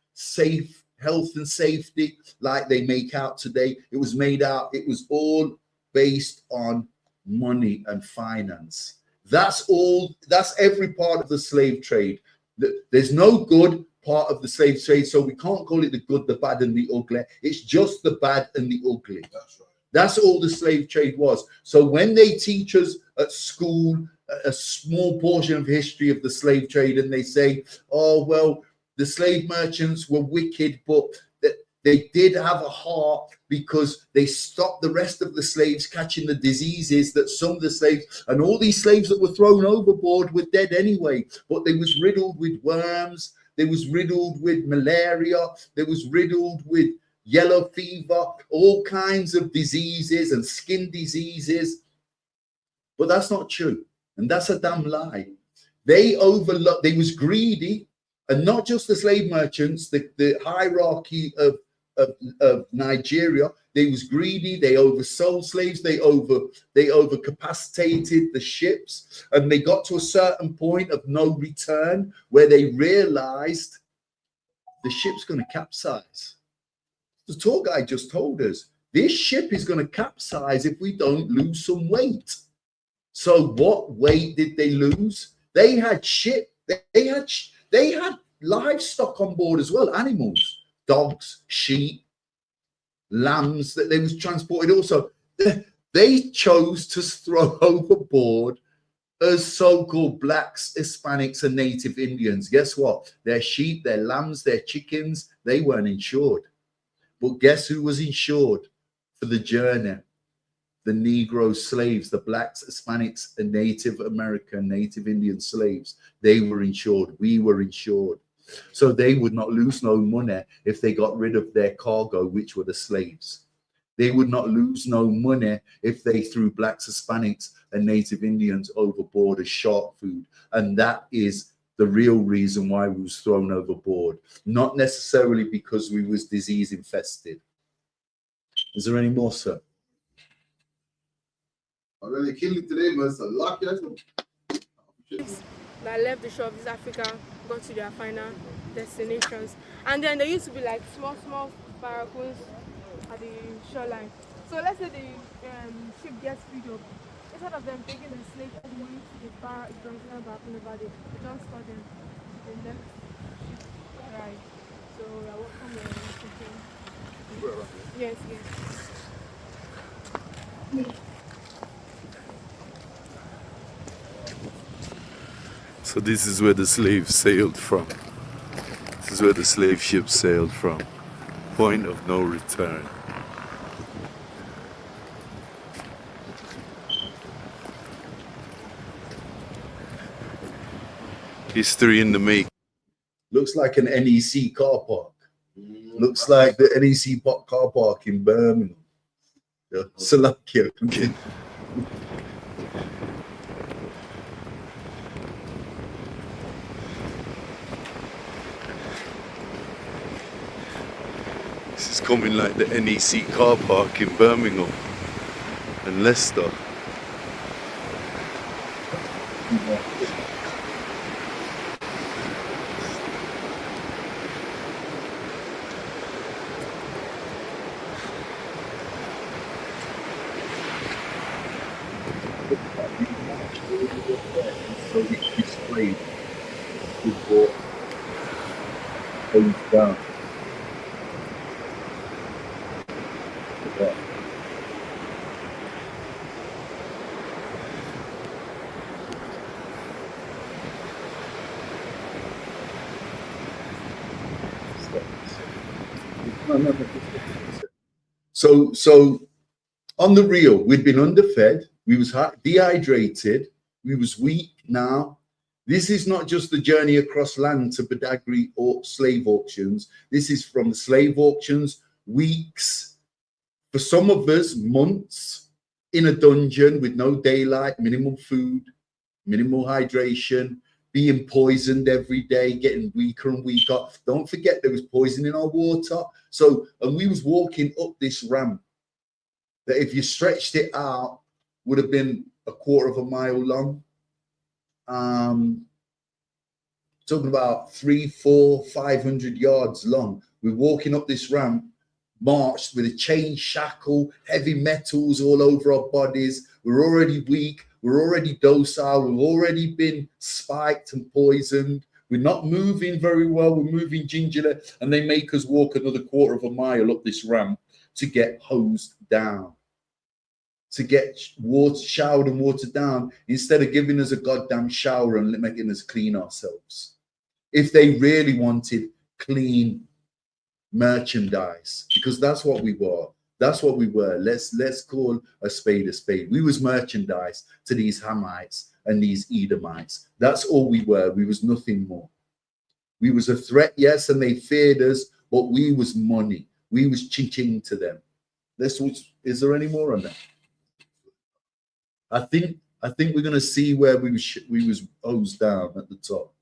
health and safety like they make out today. It was all based on money and finance. That's every part of the slave trade. There's no good part of the slave trade, so we can't call it the good, the bad, and the ugly. It's just the bad and the ugly. That's right. That's all the slave trade was. So when they teach us at school a small portion of history of the slave trade, and they say, oh, well, the slave merchants were wicked, but they did have a heart because they stopped the rest of the slaves catching the diseases that some of the slaves, and all these slaves that were thrown overboard were dead anyway, but they was riddled with worms, they was riddled with malaria, they was riddled with yellow fever, all kinds of diseases and skin diseases. But that's not true, and that's a damn lie. They overlooked, they was greedy, and not just the slave merchants, the hierarchy of Nigeria. They was greedy, they oversold slaves, they overcapacitated the ships, and they got to a certain point of no return where they realized the ship's going to capsize. The tour guide just told us this ship is going to capsize if we don't lose some weight. So what weight did they lose? They had they had livestock on board as well, animals, dogs, sheep, lambs that they was transported also. They chose to throw overboard as so-called blacks, Hispanics, and native Indians. Guess what? Their sheep, their lambs, their chickens, they weren't insured. But guess who was insured for the journey? The Negro slaves, the blacks, Hispanics, and Native American, Native Indian slaves. They were insured. We were insured. So they would not lose no money if they got rid of their cargo, which were the slaves. They would not lose no money if they threw blacks, Hispanics, and Native Indians overboard as shark food. And that is the real reason why we was thrown overboard, not necessarily because we was disease infested. Is there any more, sir? I really killed it today, man. It's a lucky. That left the shore of East Africa, got to their final destinations. And then there used to be like small barracoons at the shoreline. So let's say the ship gets filled up. Instead of them taking the slave all the way to the bar, they just store them the next ship arrive. So you're welcome here. Yes. So this is where the slaves sailed from. This is where the slave ship sailed from. Point of no return. History in the make. Looks like an NEC car park. Looks like the NEC car park in Birmingham. Slovakia. Okay. This is coming like the NEC car park in Birmingham and Leicester. So we displayed before goes down. So on the real, we'd been underfed, we was dehydrated, we was weak. Now this is not just the journey across land to Badagry or slave auctions. This is from the slave auctions, weeks, for some of us, months in a dungeon with no daylight, minimal food, minimal hydration, being poisoned every day, getting weaker and weaker. Don't forget there was poison in our water. So, and we was walking up this ramp that if you stretched it out would have been a quarter of a mile long. Talking about 300, 400, 500 yards long. We're walking up this ramp, marched with a chain shackle, heavy metals all over our bodies. We're already weak. We're already docile. We've already been spiked and poisoned. We're not moving very well. We're moving gingerly. And they make us walk another quarter of a mile up this ramp to get hosed down, to get showered and watered down, instead of giving us a goddamn shower and making us clean ourselves. If they really wanted clean merchandise, because that's what we were. That's what we were. Let's call a spade a spade. We was merchandise to these Hamites and these Edomites. That's all we were. We was nothing more. We was a threat, yes, and they feared us, but we was money. We was ching-ching to them. Is there any more on that? I think we're gonna see where we was hosed down at the top.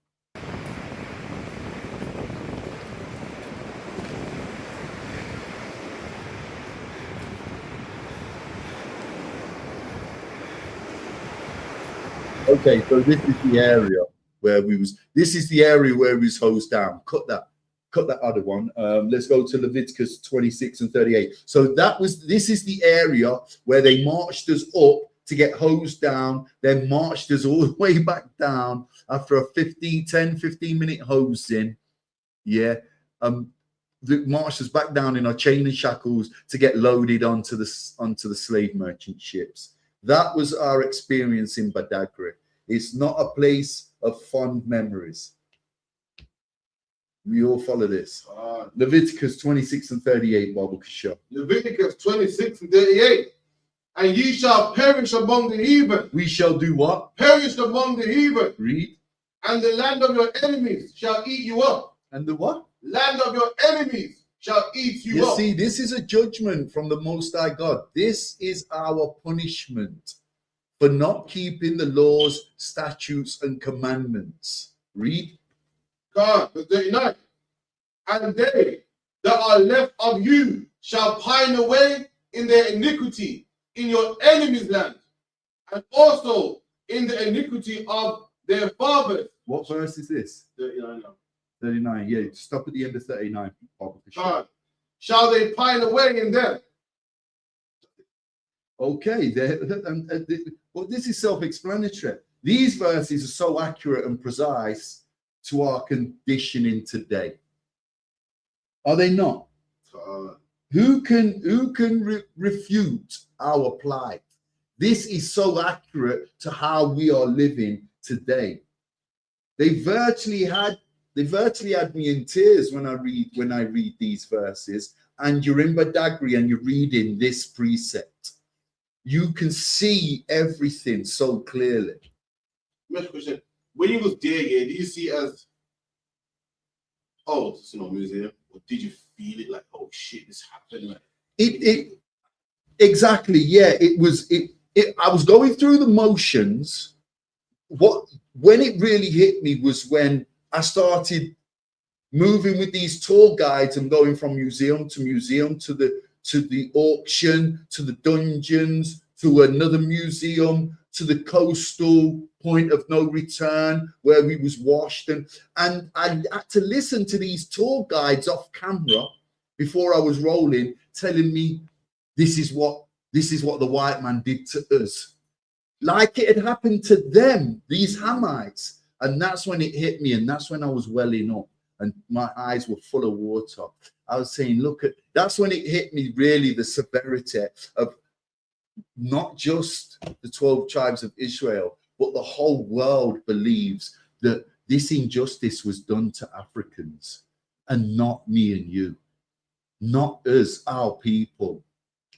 Okay, so this is the area where we was. This is the area where we was hosed down. Cut that other one. Let's go to Leviticus 26 and 38. So this is the area where they marched us up to get hosed down, then marched us all the way back down after a 10-15 minute hosing. Yeah. Marched us back down in our chain and shackles to get loaded onto the slave merchant ships. That was our experience in Badagry. It's not a place of fond memories. We all follow this. Leviticus 26 and 38, Bible Kasha. Leviticus 26 and 38. And ye shall perish among the heathen. We shall do what? Perish among the heathen. Read. And the land of your enemies shall eat you up. And the what? Land of your enemies shall eat you up. You see, this is a judgment from the Most High God. This is our punishment for not keeping the laws, statutes, and commandments. Read. God, verse 39. And they that are left of you shall pine away in their iniquity in your enemies' land, and also in the iniquity of their fathers. What verse is this? 39 now. 39, yeah. Stop at the end of 39. God, shall they pine away in them? Okay, well, this is self-explanatory. These verses are so accurate and precise to our conditioning today. Are they not? Who can refute our plight? This is so accurate to how we are living today. They virtually had me in tears when I read these verses. And you're in Badagry and you're reading this precept. You can see everything so clearly. Next question: when you was there, yeah, did you see it as, oh, it's no museum, or did you feel it like, oh shit, this happened? Like it exactly, yeah. It was. I was going through the motions. When it really hit me was when I started moving with these tour guides and going from museum to museum to the auction, to the dungeons, to another museum, to the coastal point of no return where we was washed. And I had to listen to these tour guides off camera before I was rolling, telling me this is what the white man did to us. Like it had happened to them, these Hamites. And that's when it hit me, and that's when I was welling up and my eyes were full of water. I was saying, that's when it hit me, really, the severity of not just the 12 tribes of Israel, but the whole world believes that this injustice was done to Africans and not me and you, not us, our people.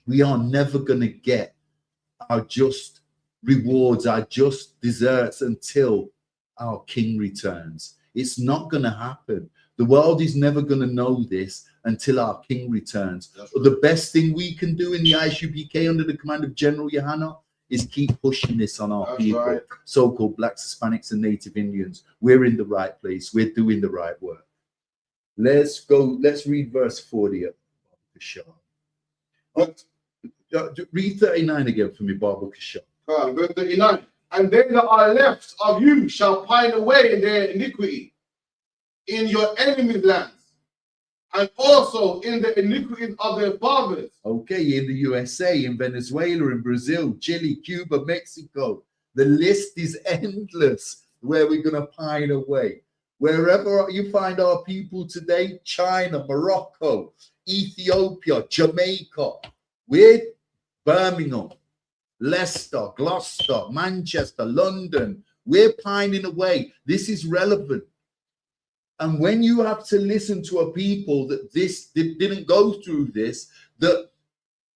We are never going to get our just rewards, our just deserts until our king returns. It's not going to happen. The world is never going to know this until our king returns. The best thing we can do in the ISUPK under the command of General Yohana is keep pushing this on our people, so-called blacks, Hispanics, and Native Indians. We're in the right place. We're doing the right work. Let's go. Let's read verse 40. Read 39 again for me, Barbara Kasha. Verse 39. And they that are left of you shall pine away in their iniquity in your enemies' lands, and also in the iniquities of their fathers. Okay, in the USA, in Venezuela, in Brazil, Chile, Cuba, Mexico. The list is endless where we're going to pine away. Wherever you find our people today, China, Morocco, Ethiopia, Jamaica, we're Birmingham, Leicester, Gloucester, Manchester, London. We're pining away. This is relevant. And when you have to listen to a people that didn't go through this, that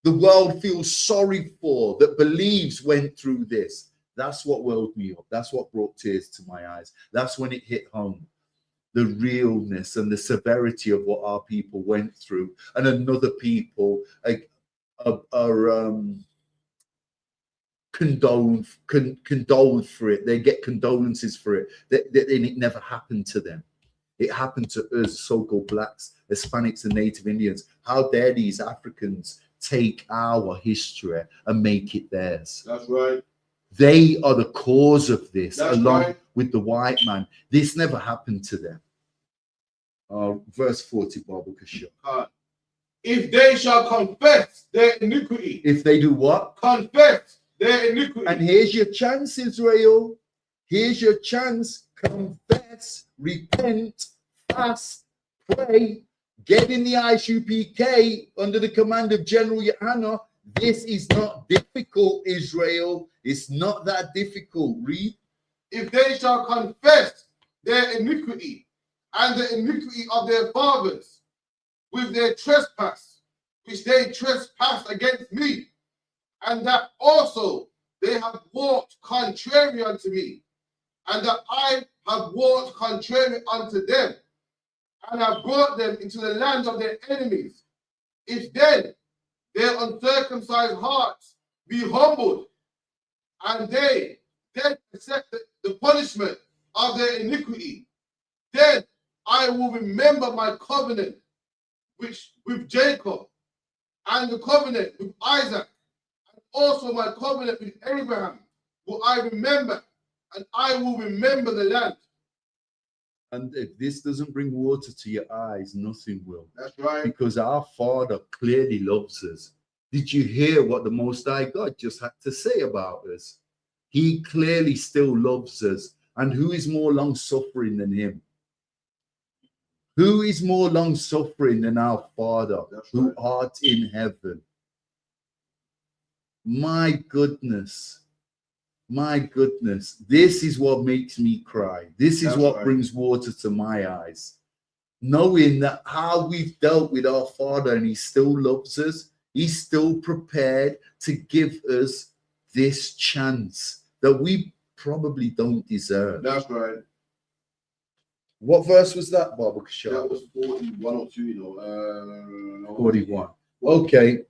the world feels sorry for, that believes went through this, that's what woke me up. That's what brought tears to my eyes. That's when it hit home. The realness and the severity of what our people went through, and another people are condoled for it. They get condolences for it. And it never happened to them. It happened to us, so-called blacks, Hispanics, and Native Indians. How dare these Africans take our history and make it theirs? That's right. They are the cause of this, That's along right. with the white man. This never happened to them. Verse 40, Bible Kasha. If they shall confess their iniquity. If they do what? Confess their iniquity. And here's your chance, Israel. Here's your chance. Confess, repent, fast, pray, get in the ISUPK under the command of General Yohana. This is not difficult, Israel. It's not that difficult. Read. If they shall confess their iniquity and the iniquity of their fathers with their trespass, which they trespassed against me, and that also they have walked contrary unto me, and that I have walked contrary unto them, and have brought them into the land of their enemies. If then their uncircumcised hearts be humbled, and they then accept the punishment of their iniquity, then I will remember my covenant with Jacob, and the covenant with Isaac, and also my covenant with Abraham will I remember, and I will remember the land. And if this doesn't bring water to your eyes, nothing will. That's right. Because our Father clearly loves us. Did you hear what the Most High God just had to say about us? He clearly still loves us. And who is more long-suffering than him? Who is more long-suffering than our Father, who art in heaven? My goodness. My goodness. This is what makes me cry. This is what brings water to my eyes. Knowing that how we've dealt with our Father and he still loves us, he's still prepared to give us this chance that we probably don't deserve. That's right. What verse was that, Baba Kashar? That was 41 or 2, you know. 41. Okay.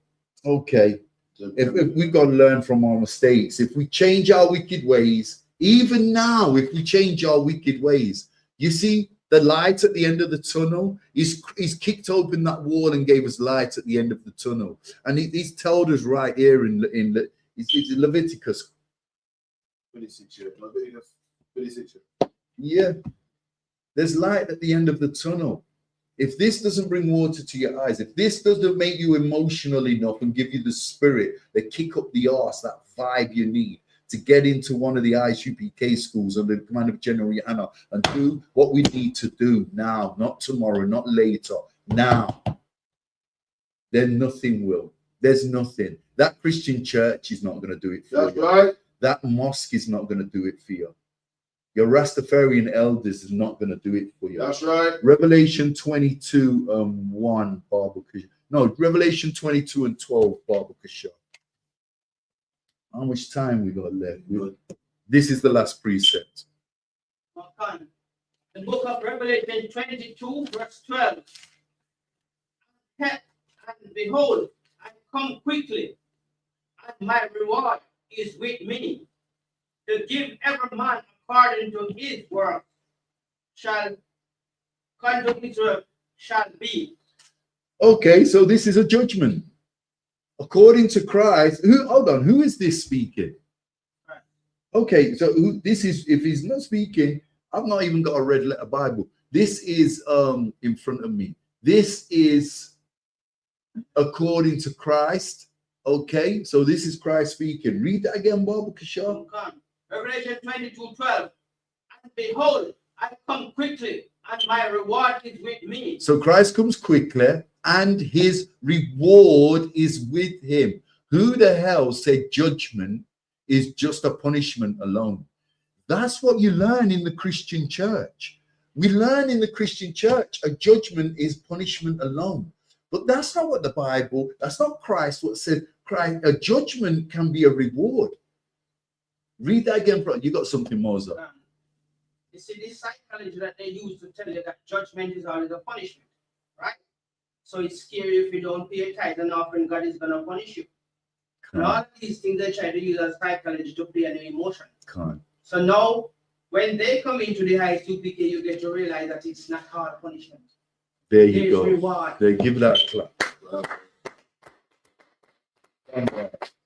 Okay. If we've got to learn from our mistakes, if we change our wicked ways, even now, if we change our wicked ways, you see, the light at the end of the tunnel, he's kicked open that wall and gave us light at the end of the tunnel. And he's told us right here in Leviticus. 26, Leviticus 26. Yeah. There's light at the end of the tunnel. If this doesn't bring water to your eyes, if this doesn't make you emotional enough and give you the spirit, the kick up the arse, that vibe you need to get into one of the ISUPK schools under the command of General Yohana and do what we need to do now, not tomorrow, not later, now, then nothing will. There's nothing. That Christian church is not going to do it for you. That's right. That mosque is not going to do it for you. Your Rastafarian elders is not going to do it for you. That's right. Revelation 22 1, Baba Kasha. No, Revelation 22 and 12, Baba Kasha. How much time we got left? This is the last precept. Okay. The book of Revelation 22, verse 12. And behold, I come quickly, and my reward is with me, to give every man according to his work shall be. Okay, so this is a judgment. According to Christ, who is this speaking? Right. Okay, so this is, if he's not speaking, I've not even got a red letter Bible. This is in front of me. This is according to Christ. Okay, so this is Christ speaking. Read that again, Baba Kishar. Revelation 22:12. And behold, I come quickly, and my reward is with me. So Christ comes quickly, and his reward is with him. Who the hell said judgment is just a punishment alone? That's what you learn in the Christian church. We learn in the Christian church a judgment is punishment alone. But that's not what the Bible, that's not Christ what said. Christ, a judgment can be a reward. Read that again, bro. You got something, Moses. You see, this psychology that they use to tell you that judgment is always a punishment, right? So it's scary if you don't pay a tithe and offering, God is going to punish you. And all of these things they try to use as psychology to play an emotion. So now, when they come into the ISUPK, you get to realize that it's not hard punishment. There you There's go. Reward. They give that a clap.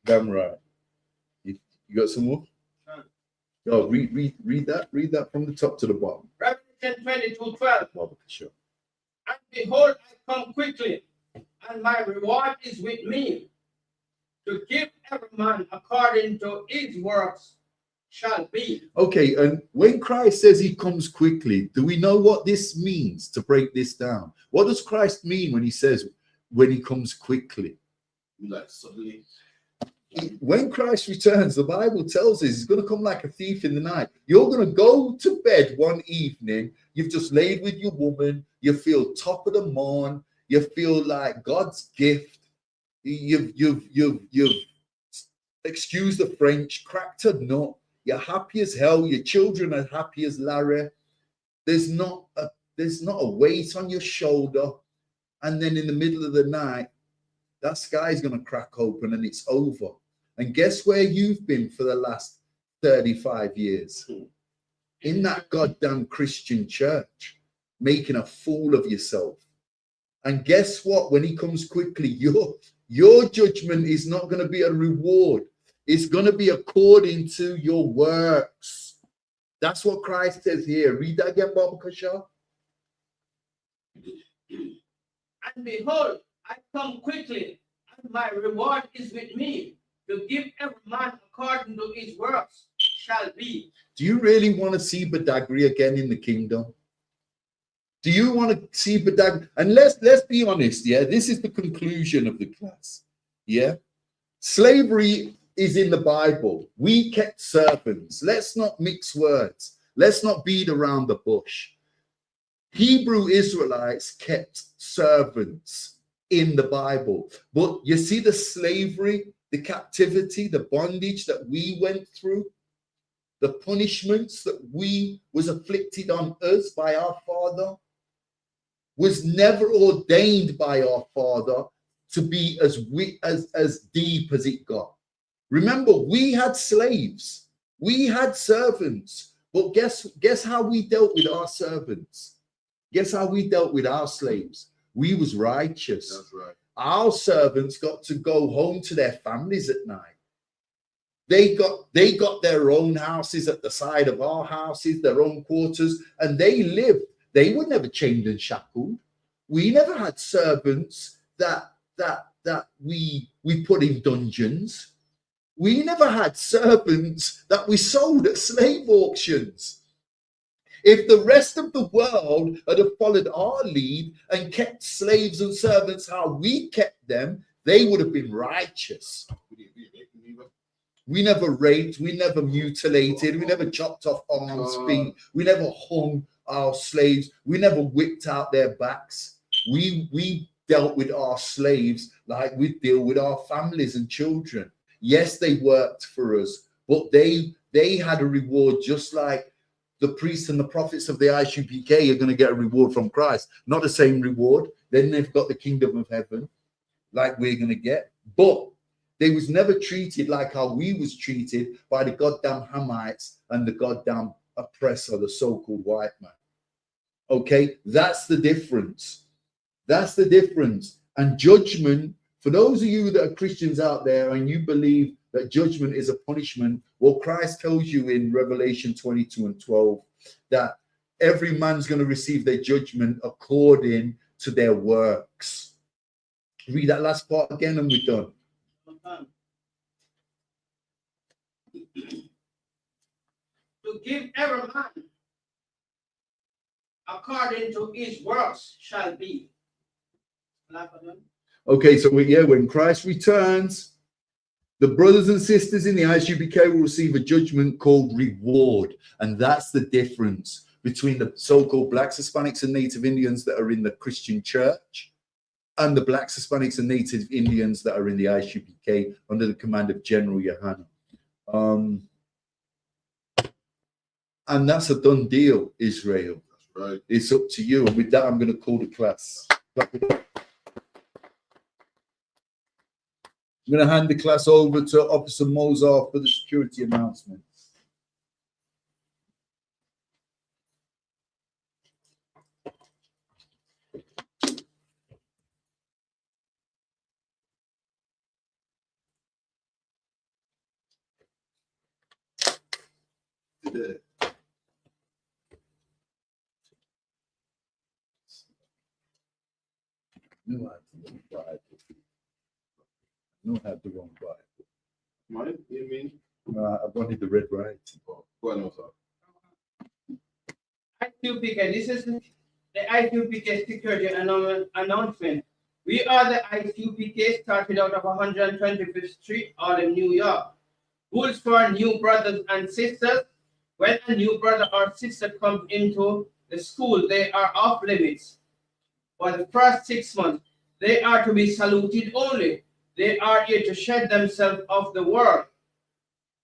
Damn right. You got some more? Yo, read that from the top to the bottom. Revelation 22:12. Sure. And behold, I come quickly, and my reward is with me, to give every man according to his works shall be. Okay, and when Christ says he comes quickly, do we know what this means to break this down? What does Christ mean when he says when he comes quickly? Like suddenly. When Christ returns, the Bible tells us he's going to come like a thief in the night. You're going to go to bed one evening, you've just laid with your woman, you feel top of the morn, you feel like God's gift, you've excuse the French, cracked a nut, you're happy as hell, your children are happy as Larry, there's not a weight on your shoulder, and then in the middle of the night, that sky's going to crack open and it's over. And guess where you've been for the last 35 years? In that goddamn Christian church, making a fool of yourself. And guess what? When he comes quickly, your judgment is not going to be a reward. It's going to be according to your works. That's what Christ says here. Read that again, Baba Kasha. And behold, I come quickly, and my reward is with me, to give every man according to his works shall be. Do you really want to see Badagry again in the kingdom? Do you want to see Badagry? And let's be honest, yeah, this is the conclusion of the class. Yeah, slavery is in the Bible. We kept servants. Let's not mix words. Let's not beat around the bush. Hebrew Israelites kept servants in the Bible. But you see the slavery, the captivity, the bondage that we went through, the punishments that was afflicted on us by our Father, was never ordained by our Father to be as deep as it got. Remember, we had slaves, we had servants, but guess how we dealt with our servants? Guess how we dealt with our slaves? We was righteous. That's right. Our servants got to go home to their families at night. They got their own houses at the side of our houses, their own quarters, and they lived. They were never chained and shackled. We never had servants that we put in dungeons. We never had servants that we sold at slave auctions. If the rest of the world had followed our lead and kept slaves and servants how we kept them, they would have been righteous. We never raped, we never mutilated, we never chopped off arms, feet, we never hung our slaves, we never whipped out their backs. We dealt with our slaves like we deal with our families and children. Yes, they worked for us, but they had a reward just like the priests and the prophets of the ISUPK are going to get a reward from Christ. Not the same reward. Then they've got the kingdom of heaven like we're going to get. But they was never treated like how we was treated by the goddamn Hamites and the goddamn oppressor, the so-called white man. Okay, that's the difference. That's the difference. And judgment, for those of you that are Christians out there and you believe that judgment is a punishment, well, Christ tells you in Revelation 22:12 that every man's going to receive their judgment according to their works. Read that last part again and we're done. To give every man according to his works shall be. Okay, so when Christ returns, the brothers and sisters in the ISUPK will receive a judgment called reward. And that's the difference. between the so-called blacks, Hispanics, and Native Indians that are in the Christian church and the blacks, Hispanics, and Native Indians that are in the ISUPK under the command of General Yohana. And that's a done deal, Israel. That's right. It's up to you. And with that, I'm going to call the class. I'm going to hand the class over to Officer Mozart for the security announcements. No, I had the wrong Bible. Mine? You mean? I wanted the red writing. Oh, go on, sir. ISUPK, this is the ISUPK security announcement. We are the ISUPK, started out of 125th Street, Harlem, New York. Rules for new brothers and sisters. When a new brother or sister comes into the school, they are off limits. For the first 6 months, they are to be saluted only. They are here to shed themselves off the world.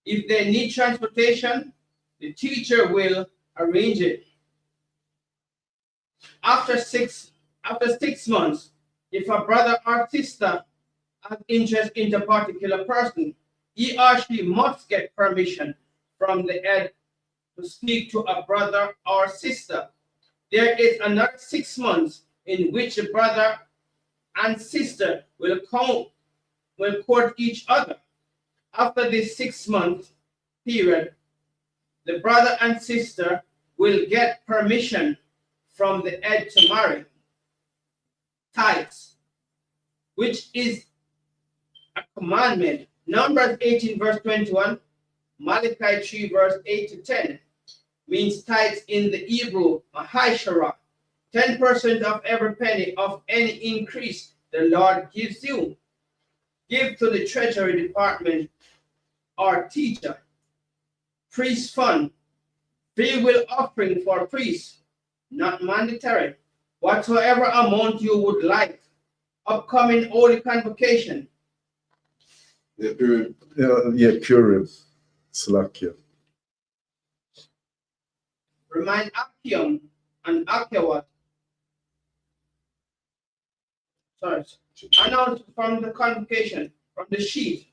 If they need transportation, the teacher will arrange it. After six months, if a brother or sister has interest in a particular person, he or she must get permission from the head to speak to a brother or sister. There is another 6 months in which the brother and sister will court each other. After this 6 month period, the brother and sister will get permission from the head to marry. Tithes, which is a commandment. Numbers 18 verse 21, Malachi 3 verse 8 to 10, means tithes in the Hebrew, Mahashara, 10% of every penny of any increase the Lord gives you. Give to the Treasury Department or teacher. Priest fund, free will offering for priests, not mandatory. Whatsoever amount you would like. Upcoming holy convocation. Yeah, Purim. Purim. Slakia. Remind Achium and Achewat. Sorry. Announced from the convocation, from the sheet.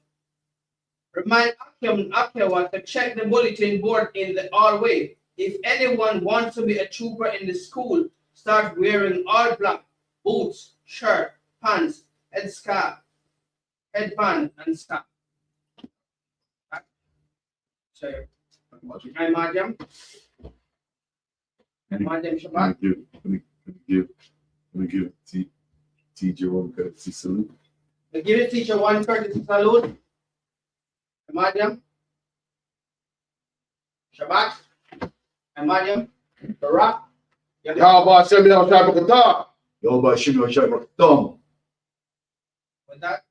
Remind Achium and Achewat to check the bulletin board in the hallway. If anyone wants to be a trooper in the school, start wearing all black, boots, shirt, pants, headscarf, headband, and scarf. Sorry. Hi, Madam. Madam Shabbat. Let me give teacher one courtesy salute. Give the teacher one courtesy salute. Madam. Shabbat. And Madam. Barak. How about Shemi al Shabbat? How about Shemi al Shabbat? With that,